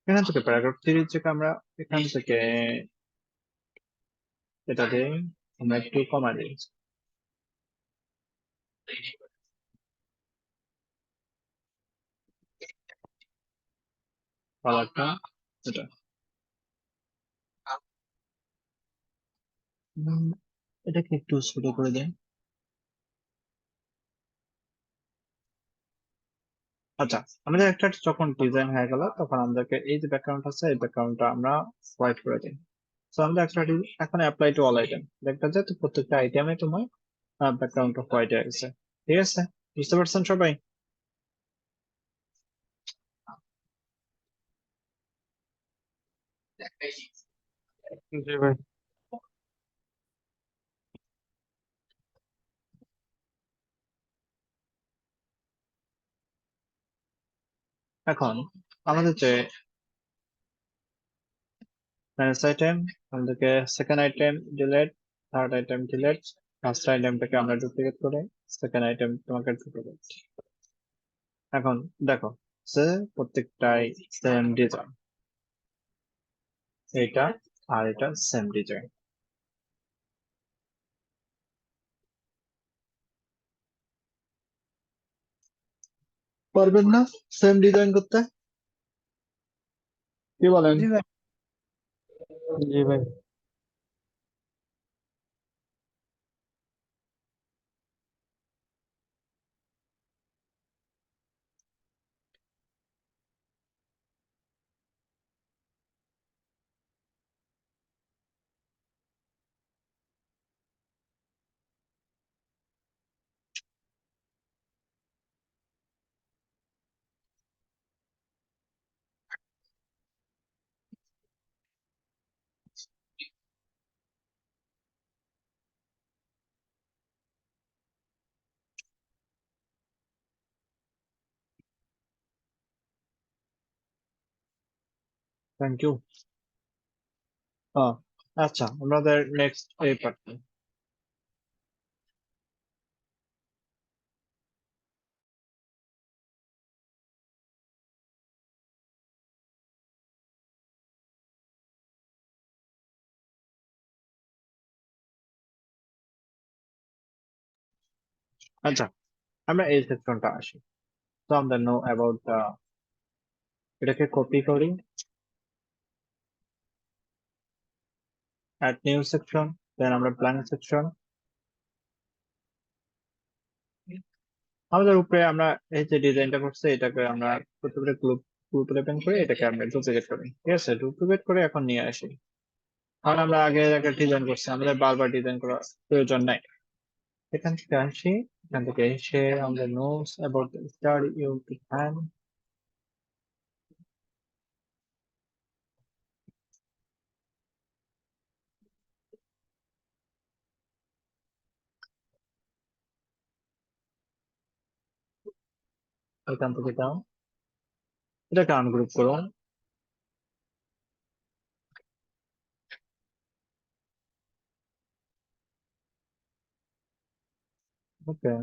এখান থেকে প্যারাগ্রাফ 3 থেকে আমরা এখান থেকে এটা দিয়ে আমরা একটু কমা দিই কালারটা, এটা এটাকে একটু ছোট করে দেন। আচ্ছা, আমাদের একটা যখন ডিজাইন হয়ে গেল তখন আমাদেরকে এই যে ব্যাকগ্রাউন্ড আছে এই ব্যাকগ্রাউন্ডটা আমরা হোয়াইট করে দিই। তো আমরা একটা এখন অ্যাপ্লাই টু অল আইটেম দেখা যায় তো প্রত্যেকটা আইটেমে তোমার ব্যাকগ্রাউন্ডটা হোয়াইট হয়ে গেছে। ঠিক আছে, বুঝতে পারছেন সবাই? জি ভাই। এখন আমাদের যে ফার্স্ট আইটেম, আমাদেরকে second item delete, third item delete, first আইটেমটাকে আমরা ডুপ্লিকেট করে সেকেন্ড আইটেম তোমাকে ডুপ্লিকেট। এখন দেখো সে প্রত্যেকটাই সেম ডিজাইন, এটা আর এটা সেম ডিজাইন। পারবেন না সেম ডিজাইন করতে? কি বলেন? জি ভাই। জি ভাই। Thank you. আচ্ছা, আমাদের নেক্সট এই পার্ট। আচ্ছা, আমরা এই সেকশনটা আসি। তো আমরা নো অ্যাবাউট এটাকে কপি করি, অ্যাড নিউ সেকশন, দেন আমরা ব্ল্যাঙ্ক সেকশন। আমাদের উপরে আমরা এই যে ডিজাইনটা করছে এটাকে আমরা প্রত্যেকটা গ্রুপ গ্রুপ ওপেন করে এটাকে আমরা ডুপ্লিকেট করি। ঠিক আছে, ডুপ্লিকেট করে এখন নিয়ে আসি। কারণ আমরা আগে একটা ডিজাইন করছি, আমাদের বারবার ডিজাইন করার প্রয়োজন নাই। এখান থেকে আসি, এখান থেকে এসে আমাদের notes about the study you hand, এখান থেকে দাও, এটাকে আনগ্রুপ করুন। ওকে,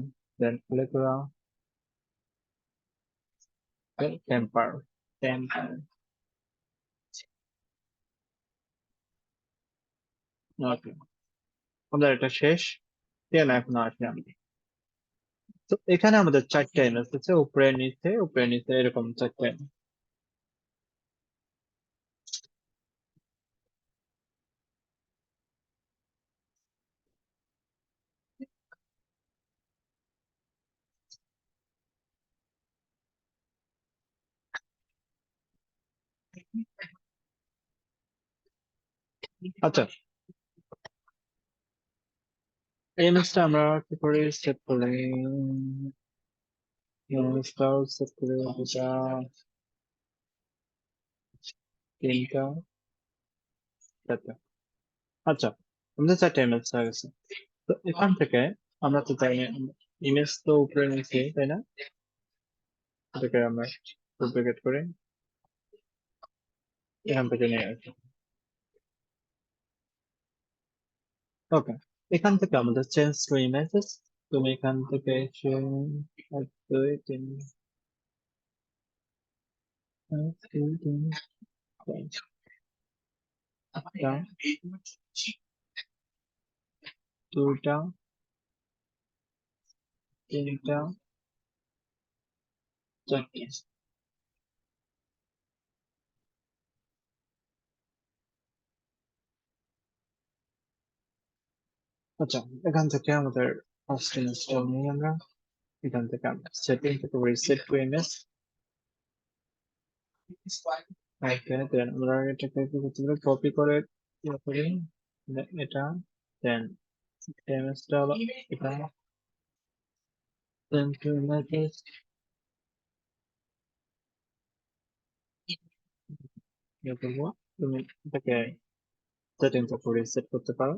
দেন প্লে করা, টেম্পার টেম্পার। ওকে, আমাদের এটা শেষ। কেন এখন আসি আমি। তো এখানে আমাদের চারটে ইমেজ আছে, উপরে নিচে উপরে নিচে এরকম চারটে। আচ্ছা, এই ইমেজটা আমরা কি করে সেট করি? ইমেজটাও সেট করে দুটা, তিনটা, চারটা। আচ্ছা, আমাদের চারটা ইমেজ হয়ে গেছে। তো এখান থেকে আমরা তো চাই ইমেজ তো উপরে নিয়েছি, তাই না? এটাকে আমরা ডুপ্লিকেট করে এখান থেকে নিয়ে আসি। ওকে, এখান থেকে আমাদের চেঞ্জ টু ইমেজেস, তুমি এখান থেকে এসে 1 2 3 1 2 3 একটা, দুটা, তিনটা, চারটে। আচ্ছা, এখান থেকে আমাদের ফার্স্ট ইমেজটা নিয়ে আমরা এখান থেকে আমরা সেটিং থেকে রিসেট টু ইমেজ। দেন আমরা এটাকে কি করতে পারি, কপি করে ইয়ে করি, এটা দেন ইমেজটা হলো এটা, দেন টু ইমেজেস, ইয়ে করবো। তুমি এটাকে সেটিং থেকে রিসেট করতে পারো,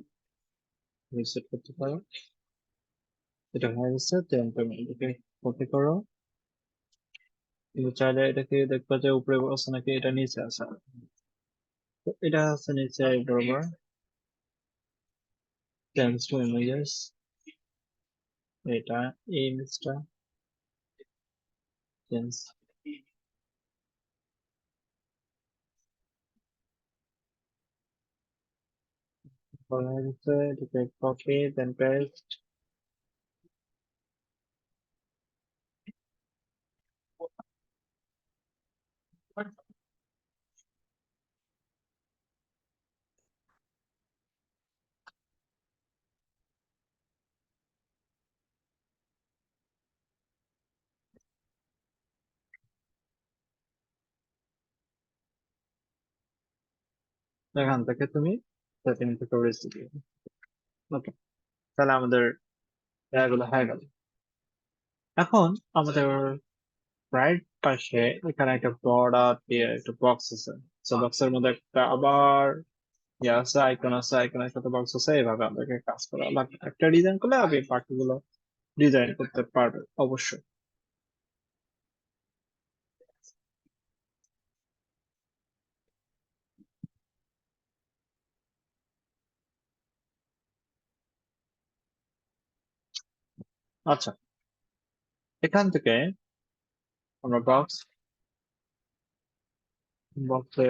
রিসেট করতে পারো। এটা হয়ে গেছে, দেন তুমি এটাকে কপি করো। কিন্তু চাইলে এটাকে দেখবা যে উপরে আছে নাকি এটা নিচে আছে। তো এটা আছে নিচে বরাবর, চেঞ্জ টু ইমেজেস, এটা এই ইমেজটা চেঞ্জ, করা হয়ে গেছে। এটাকে কপি দেন পেস্ট। এখান থেকে তুমি সেটিং থেকে রিসেট দিবে। ওকে, তাহলে আমাদের এগুলো হয়ে গেল। এখন আমাদের রাইট পাশে এখানে একটা বর্ডার দিয়ে একটা বক্স আছে। তো বক্সের মধ্যে একটা আবার ইয়ে আছে, আইকন আছে, আইকনের সাথে বক্স আছে। এইভাবে আমাদেরকে কাজ করা লাগবে। একটা ডিজাইন করলে আপনি বাকিগুলো ডিজাইন করতে পারবে অবশ্যই। আচ্ছা, এখান থেকে আমরা বক্সে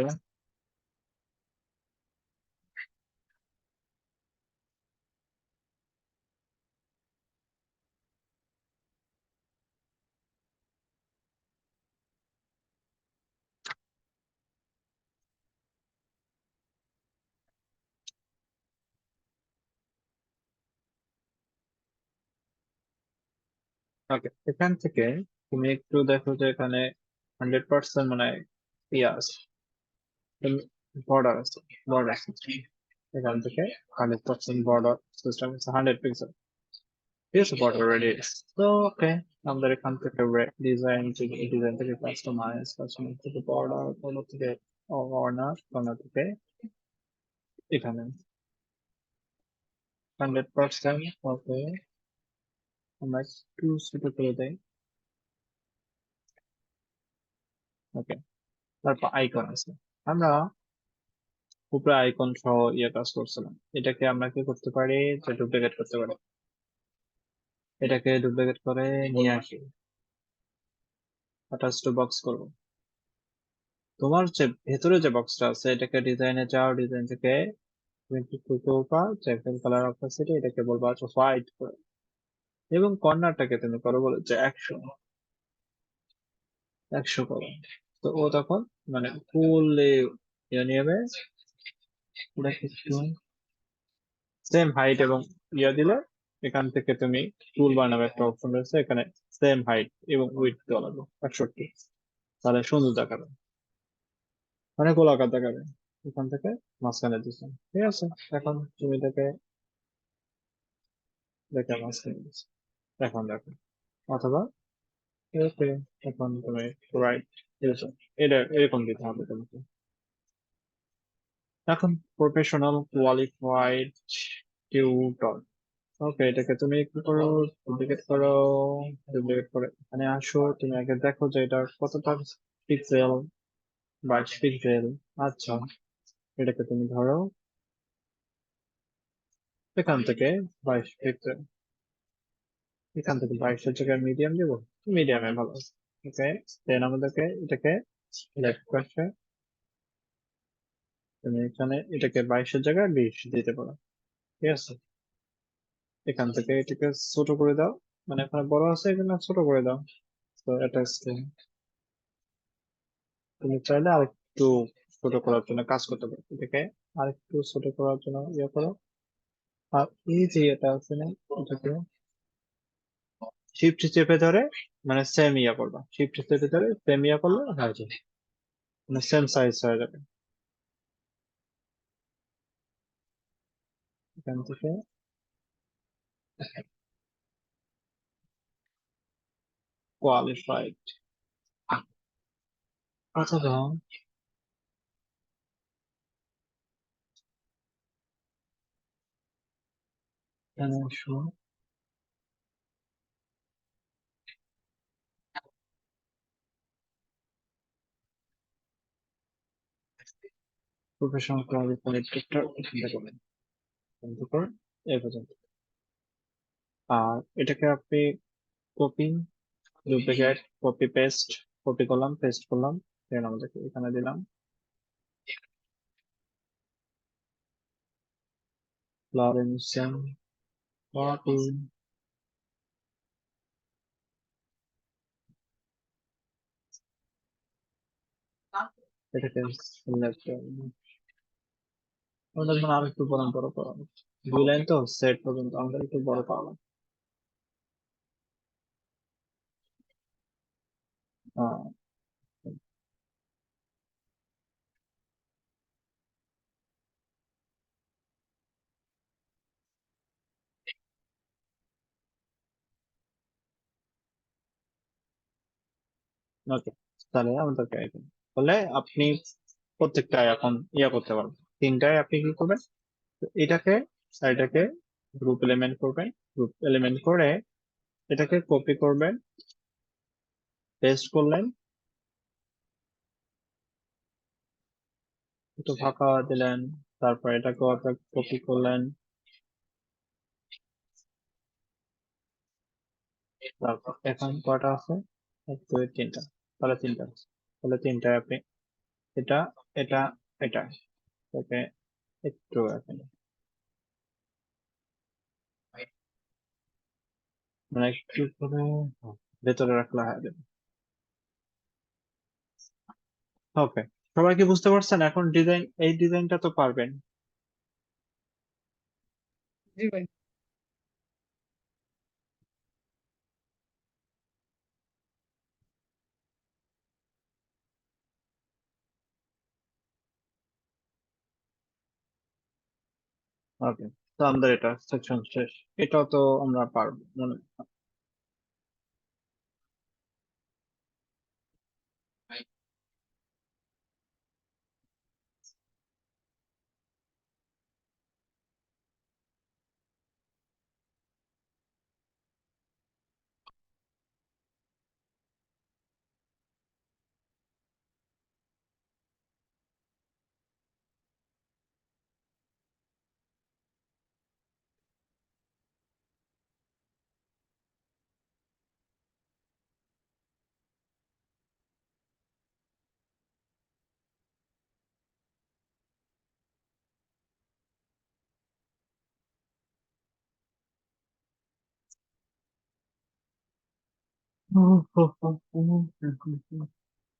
ওকে, এখান থেকে তুমি একটু দেখো যে এখানে 100% মানে ইয়ে আছে, বর্ডার আছে, বর্ডার সিস্টেম। এখান থেকে 100% বর্ডার সিস্টেম আছে, 100 পিক্সেল। ঠিক আছে, বর্ডার রেডি। তো ওকে, আমাদের এখান থেকে ডিজাইন থেকে কাস্টমাইজ, কাস্টমাইজ থেকে বর্ডার, বর্ডার থেকে কর্নার, কর্নার থেকে এখানে 100%। ওকে, আমরা একটু ছোট করে দেই। ওকে, তারপর আইকন আছে। আমরা উপরে আইকন সহ ইয়ে কাজ করছিলাম। এটাকে আমরা কি করতে পারি, যে ডুপ্লিকেট করতে পারি। এটাকে ডুপ্লিকেট করে নিয়ে আসি, অ্যাটাচ টু বক্স করবো। তোমার যে ভেতরে যে বক্সটা আছে এটাকে ডিজাইনে যাও, ডিজাইন থেকে তুমি কি করতে পারবা, যে কালার অপাসিটি এটাকে বলবা হোয়াইট করে, এবং কর্নারটাকে তুমি করো বলে যে 100 করো। তো ও তখন মানে ফুললি ইয়ে নেবে। ওটাকে একটু সেম হাইট এবং ইয়ে দিলে এখান থেকে তুমি টুল বানাবে, একটা অপশন রয়েছে এখানে, সেম হাইট এবং উইথ দেওয়া লাগবে 61। তাহলে সুন্দর দেখাবে, মানে গোলাকার দেখাবে। এখান থেকে মাঝখানে দিচ্ছেন, ঠিক আছে। এখন তুমি এটাকে দেখে মাঝখানে দিচ্ছি। এখন দেখো, অথবা ওকে, এখন তুমি রাইট, এটা এরকম দিতে হবে তোমাকে। এখন প্রফেশনাল কোয়ালিফাইড টিউটর, ওকে, এটাকে তুমি কি করো, ডুপ্লিকেট করো, ডুপ্লিকেট করে এখানে আসো। তুমি আগে দেখো যে এটা কতটা পিক্সেল, 22 পিক্সেল। আচ্ছা, এটাকে তুমি ধরো এখান থেকে 22 পিক্সেল, এখান থেকে 22-এর জায়গায় মিডিয়াম দেবো, মিডিয়ামে ভালো আছে। ওকে, দেন আমাদেরকে এটাকে লেফট পাশে, তুমি এখানে এটাকে 22-এর জায়গায় 20 দিতে পারো। ঠিক আছে, এখান থেকে এটাকে ছোট করে দাও, মানে এখানে বড় আছে এখানে ছোট করে দাও। তো এটা তুমি চাইলে আরেকটু ছোট করার জন্য কাজ করতে পারো, এটাকে আরেকটু ছোট করার জন্য ইয়ে করো। আর এই যে এটা আছে না, এটাকে শিফট চেপে ধরে, মানে সেম ইয়া করবা, শিফট চেপে ধরে সেম ইয়া করলে হয়ে যাবে, মানে সেম সাইজ হয়ে যাবে। এখান থেকে কোয়ালিফাইড, অথবা এখানে আসো, প্রফেশনাল কোয়ালিফাইড টিউটর এখান থেকে করবেন, এখান থেকে এই পর্যন্ত। আর এটাকে আপনি copy, duplicate, copy paste, copy করলাম, পেস্ট করলাম, দেন আমাদেরকে এখানে দিলাম, লরেন্সিয়ান কপি, এটাকে সিলেক্ট আমাদের মানে আর একটু বড় বড় করা, 2 লাইন তো সেট পর্যন্ত আমাদের একটু বড় পাওয়া। ওকে, তাহলে আমাদেরকে বলে আপনি প্রত্যেকটা এখন ইয়া করতে পারবেন, তিনটায় আপনি কি করবেন, তো এটাকে আর এটাকে গ্রুপ এলিমেন্ট করবেন, গ্রুপ এলিমেন্ট করে এটাকে কপি করবেন, পেস্ট করলেন, একটু ফাঁকা দিলেন, তারপর এটাকে কপি করলেন, তারপর এখন কয়টা আছে, 1 2 3টা, তাহলে তিনটা আছে। তাহলে তিনটায় আপনি এটা, এটা, এটা, ওকে, একটু এখানে মানে একটু করে ভেতরে রাখলে হয়ে যাবে। ওকে, সবাই কি বুঝতে পারছেন এখন ডিজাইন, এই ডিজাইনটা তো পারবেন। জি ভাই। ওকে, তো আমাদের এটা সেকশন শেষ, এটাও তো আমরা পারবো মনে হয়।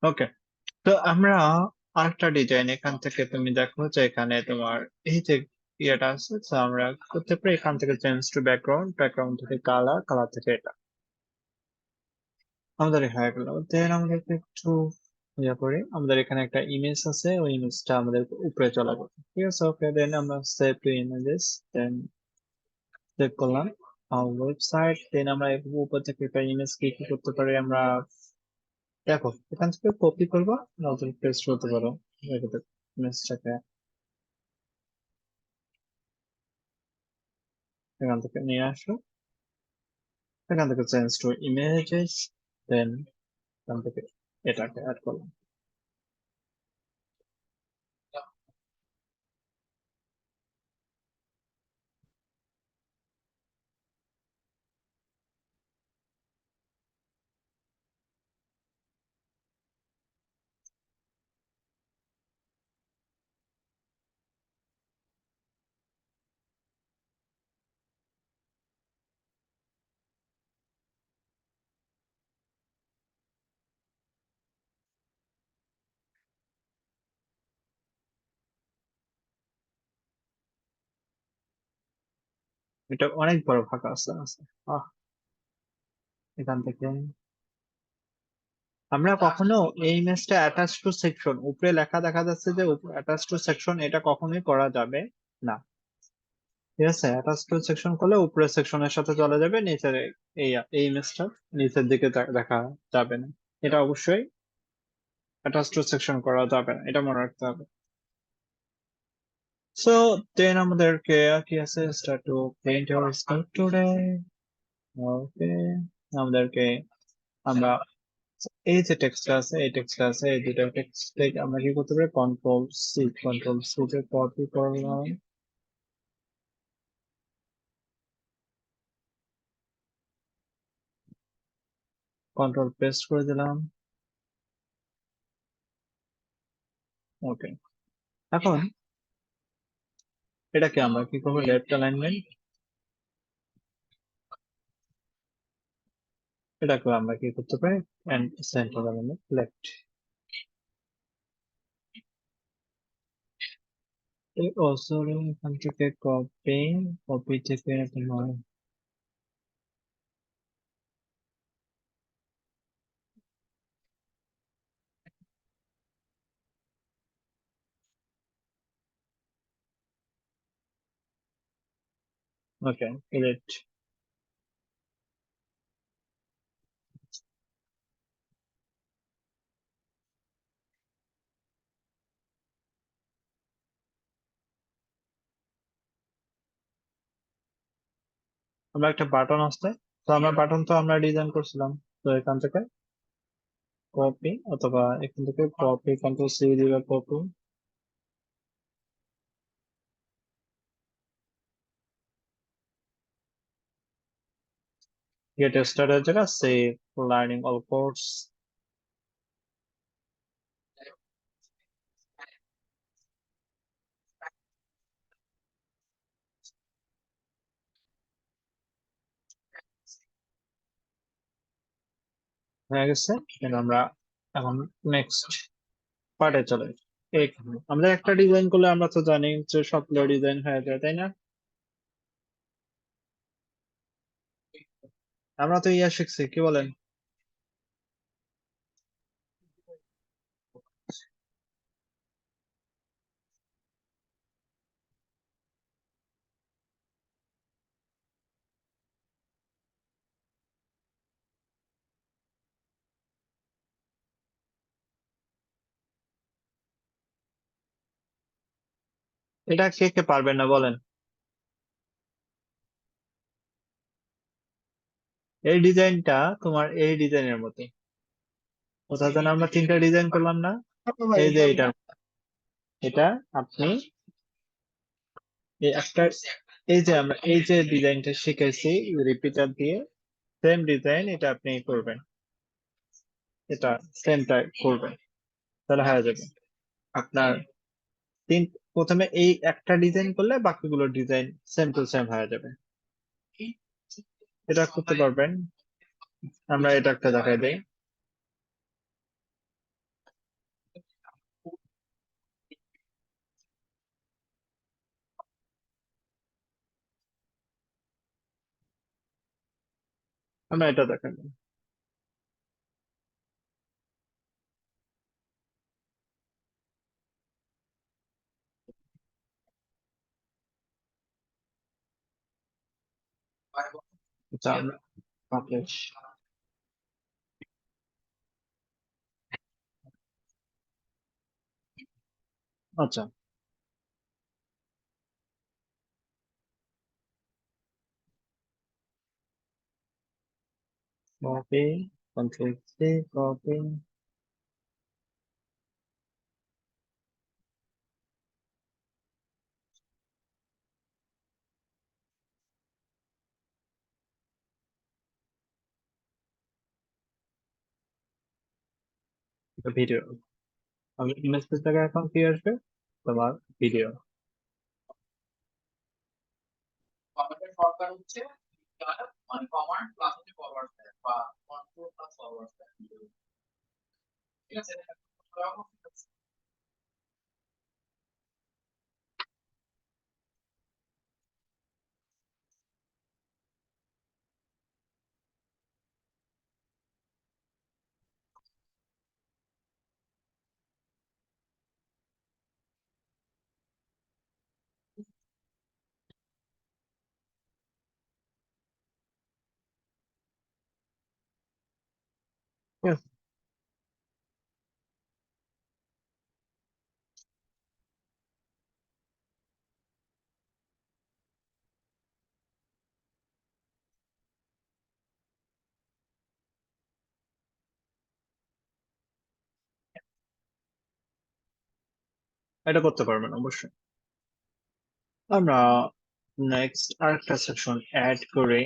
ওকে, তো আমরা আরেকটা ডিজাইন এখান থেকে তুমি দেখো যে এখানে তোমার এই যে ইয়েটা আছে, তো আমরা করতে পারি এখান থেকে চেঞ্জ টু ব্যাকগ্রাউন্ড, ব্যাকগ্রাউন্ড থেকে কালার, কালার থেকে এটা আমাদের হয়ে গেল। দেন আমাদেরকে একটু ইয়ে করি, আমাদের এখানে একটা ইমেজ আছে, ওই ইমেজটা আমাদের উপরে চলে যাবে। ঠিক আছে, ওকে, দেন আমরা save to images, then save করলাম। ওয়েবসাইট, দেন আমরা উপর থেকে একটা ইমেজ কি কি করতে পারি আমরা, দেখো এখান থেকে কপি করবো, নতুন পেস্ট করতে পারো ইমেজটাকে, এখান থেকে নিয়ে আসো, এখান থেকে চেঞ্জ টু ইমেজেস, দেন এখান থেকে এটাকে অ্যাড করলাম। এটা অনেক বড় ফাঁকা আছে আছে আহ, এখান থেকে আমরা কখনো এই ইমেজটা অ্যাটাচ টু সেকশন, উপরে লেখা দেখা যাচ্ছে যে অ্যাটাচ টু সেকশন, এটা কখনোই করা যাবে না। ঠিক আছে, অ্যাটাচ টু সেকশন করলে উপরের সেকশনের সাথে চলে যাবে, নিচের এই এই ইমেজটা নিচের দিকে দেখা যাবে না। এটা অবশ্যই অ্যাটাচ টু সেকশন করা যাবে না, এটা মনে রাখতে হবে। সো দেন আমাদেরকে কি আছে, start to paint our scalp today. Okay, আমাদেরকে আমরা এই যে টেক্সটটা আছে, এই টেক্সটটা আছে, এই দুটো টেক্সট আমরা কি করতে পারি, কন্ট্রোল সি তে কপি করলাম, কন্ট্রোল পেস্ট করে দিলাম। ওকে, এখন এটাকে আমরা কি করবো, লেফট অ্যালাইনমেন্ট, এটাকে আমরা কি করতে পারি, এন্ড সেন্টার অ্যালাইনমেন্ট লেফট। ও সরি, এখান থেকে কপি থেকে তোমার ওকে লেফট। আমরা একটা বাটন আসছে, তো আমরা বাটন তো আমরা ডিজাইন করছিলাম, তো এখান থেকে কপি, অথবা এখান থেকে কপি কন্ট্রোল সি দিবে, কপি, গেট স্টার্টের জায়গা সেভ লার্নিং অল কোর্স। হয়ে গেছে, then আমরা এখন নেক্সট পার্টে চলে যাই। এইখানে আমরা একটা ডিজাইন করলে আমরা তো জানি যে সবগুলো ডিজাইন হয়ে যায়, তাই না? আমরা তো ইয়া শিখছি, কি বলেন? এটা কে কে পারবেন না বলেন? এই ডিজাইনটা তোমার এই ডিজাইনের মতো, কোথাও যেন আমরা তিনটা ডিজাইন করলাম না, এই যে এটা আপনি এই একটা, এই যে আমরা এই যে ডিজাইনটা শিখেছি রিপিটার দিয়ে, সেম ডিজাইন এটা আপনি করবেন, এটা সেমটা করবেন, তাহলে হয়ে যাবে আপনার তিন। প্রথমে এই একটা ডিজাইন করলে বাকিগুলো ডিজাইন সেম টু সেম হয়ে যাবে, এটা করতে পারবেন। আমরা এটা একটা দেখাই দিই, আমরা এটা দেখাই দিই। আচ্ছা আমরা পাবলিশ। আচ্ছা copy, control c, copy. Video, আমি ইমেজ থেকে এখন কি আসবে, তোমার ভিডিও। কমান্ডের শর্টকাট হচ্ছে মানে কমান্ড প্লাস হচ্ছে ফরওয়ার্ড স্ল্যাশ বা কন্ট্রোল প্লাস ফরওয়ার্ড স্ল্যাশ, ঠিক আছে? Yes, এটা করতে পারবেন অবশ্যই। আমরা নেক্সট আরেকটা সেকশন অ্যাড করে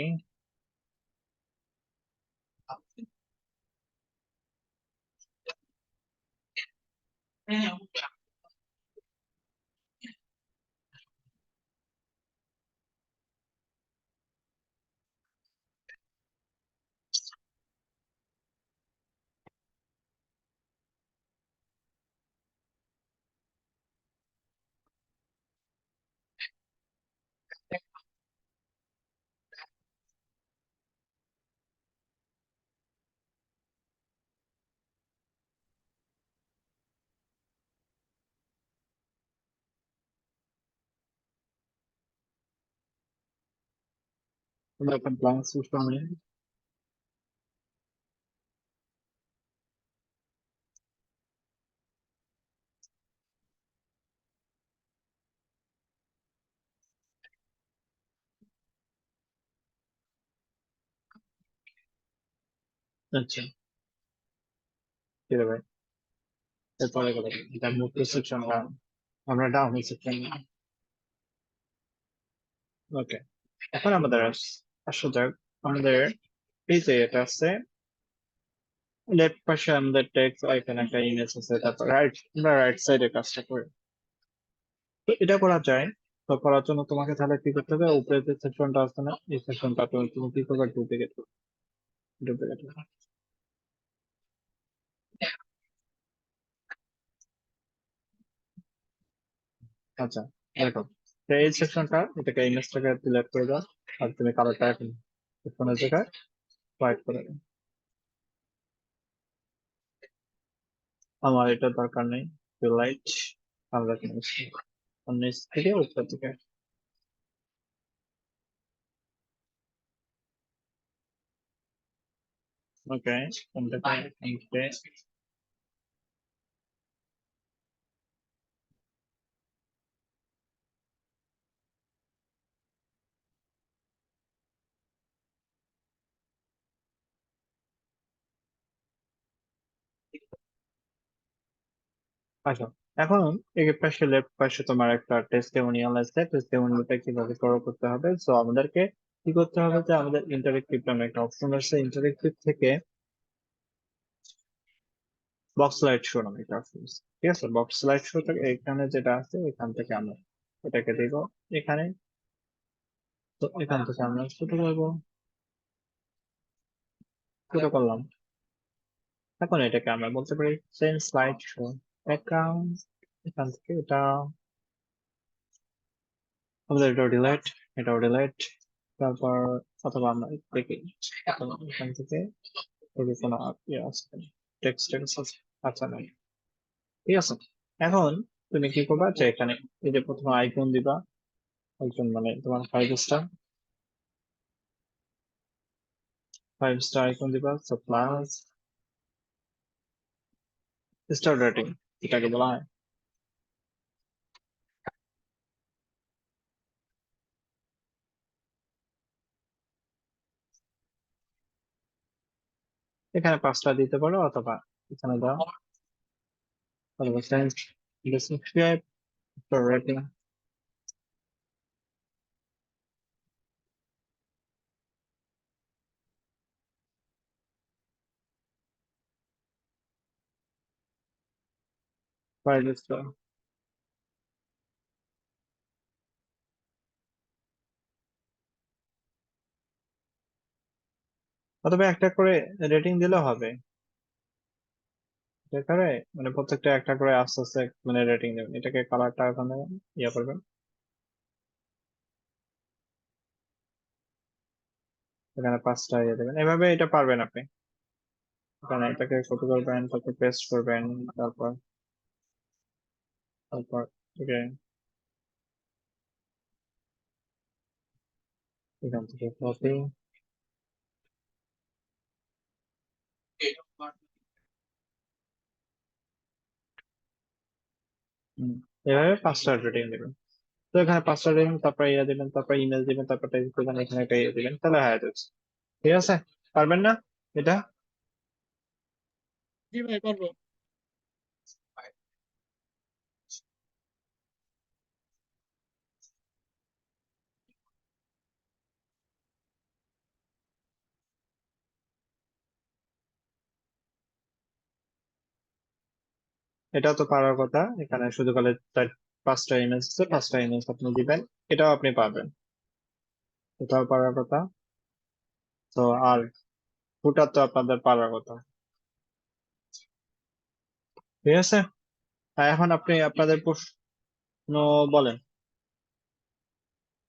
আমরা একটা ব্ল্যাঙ্ক সিস্টেম নিই। আচ্ছা ঠিক আছে ভাই, এরপরে গেল এটা মুক্ত সেকশনটা আমরা ডাউন সেকশন। ওকে, এখন আমাদের আসা যাক আমাদের এই যে এটা আছে লেফট পাশে আমাদের টেক্সট আইকন একটা ইমেজ আছে, তারপর আমরা রাইট সাইডে কাজটা করি। তো এটা করা যায়, তো করার জন্য তোমাকে তাহলে কি করতে হবে, উপরে যে সেকশনটা আছে না এই সেকশনটা তুমি কি করবে, ডুপ্লিকেট ডুপ্লিকেট। আচ্ছা এরকম, তো এই সেকশনটা এটাকে ইমেজটাকে সিলেক্ট করে দাও, আর তুমি কালারটা এখন ফোনের জায়গায় হোয়াইট করে দাও। আমার এটা দরকার নেই, লাইট আমরা নিচ থেকে উপর দিকে। ওকে, আচ্ছা এখন এই পাশে লেফট পাশে তোমার একটা টেস্টিমোনিয়াল আছে, টেস্টিমোনিয়ালটা কিভাবে করতে হবে, সো আমাদেরকে কি করতে হবে যে আমাদের ইন্টারেক্টিভ নামে একটা অপশন আছে, ইন্টারেক্টিভ থেকে বক্স লাইট শো নামে একটা অপশন আছে, ঠিক আছে? বক্স লাইট শো থেকে এখানে যেটা আছে এখান থেকে আমরা এটাকে দিব এখানে, তো এখান থেকে আমরা ছোট করবো, ছোট করলাম। এখন এটাকে আমরা বলতে পারি সেন্ড স্লাইড শো ব্যাকগ্রাউন্ড, এখান থেকে এটা আমাদের এটাও ডিলাইট, এটাও ডিলাইট, তারপর অথবা আমরা দেখি অথবা এখান থেকে যদি কোনো ইয়ে আছে টেক্সট টেক্সট আছে, আচ্ছা নাই, ঠিক আছে। এখন তুমি কি করবা যে এখানে এই যে প্রথমে আইকন দিবা, আইকন মানে তোমার ফাইভ স্টার, 5 স্টার আইকন দিবা, সো প্লাস স্টার রেটিং এটাকে বলা হয়। এখানে 5টা দিতে পারো অথবা এখানে দাও, অথবা সাবস্ক্রাইব রেটিং। Five star. অথবা একটা করে রেটিং দিলেও হবে, এখানে মানে প্রত্যেকটা একটা করে আস্তে আস্তে মানে রেটিং দেবেন। এটাকে কালারটা ওখানে ইয়ে করবেন, এখানে 5টা ইয়ে দেবেন, এভাবে এটা পারবেন আপনি। এখানে এটাকে কপি করবেন, তারপর পেস্ট করবেন, তারপর তারপর থেকে এখান থেকে কপি, এভাবে 5টা রেটিং দেবেন। তো এখানে 5টা রেটিং, তারপর ইয়ে দিবেন, তারপর ইমেল দিবেন, তারপর টাইপ করবেন, এখানে একটা ইয়ে দিবেন, তাহলে হয়ে যাচ্ছে। ঠিক আছে, পারবেন না এটা? জি ভাই পারবো। এটা তো পারার কথা, এখানে শুধু খালি 5টা ইমেজ আছে, 5টা ইমেজ আপনি দিবেন, এটাও আপনি পারবেন, এটাও পারার কথা। তো আর ফুটার তো আপনাদের পারার কথা। ঠিক আছে, এখন আপনি আপনাদের প্রশ্ন বলেন।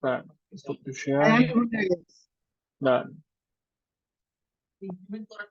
হ্যাঁ, হ্যাঁ, হয়ে গেছে। done. ইমপ্লিমেন্ট করার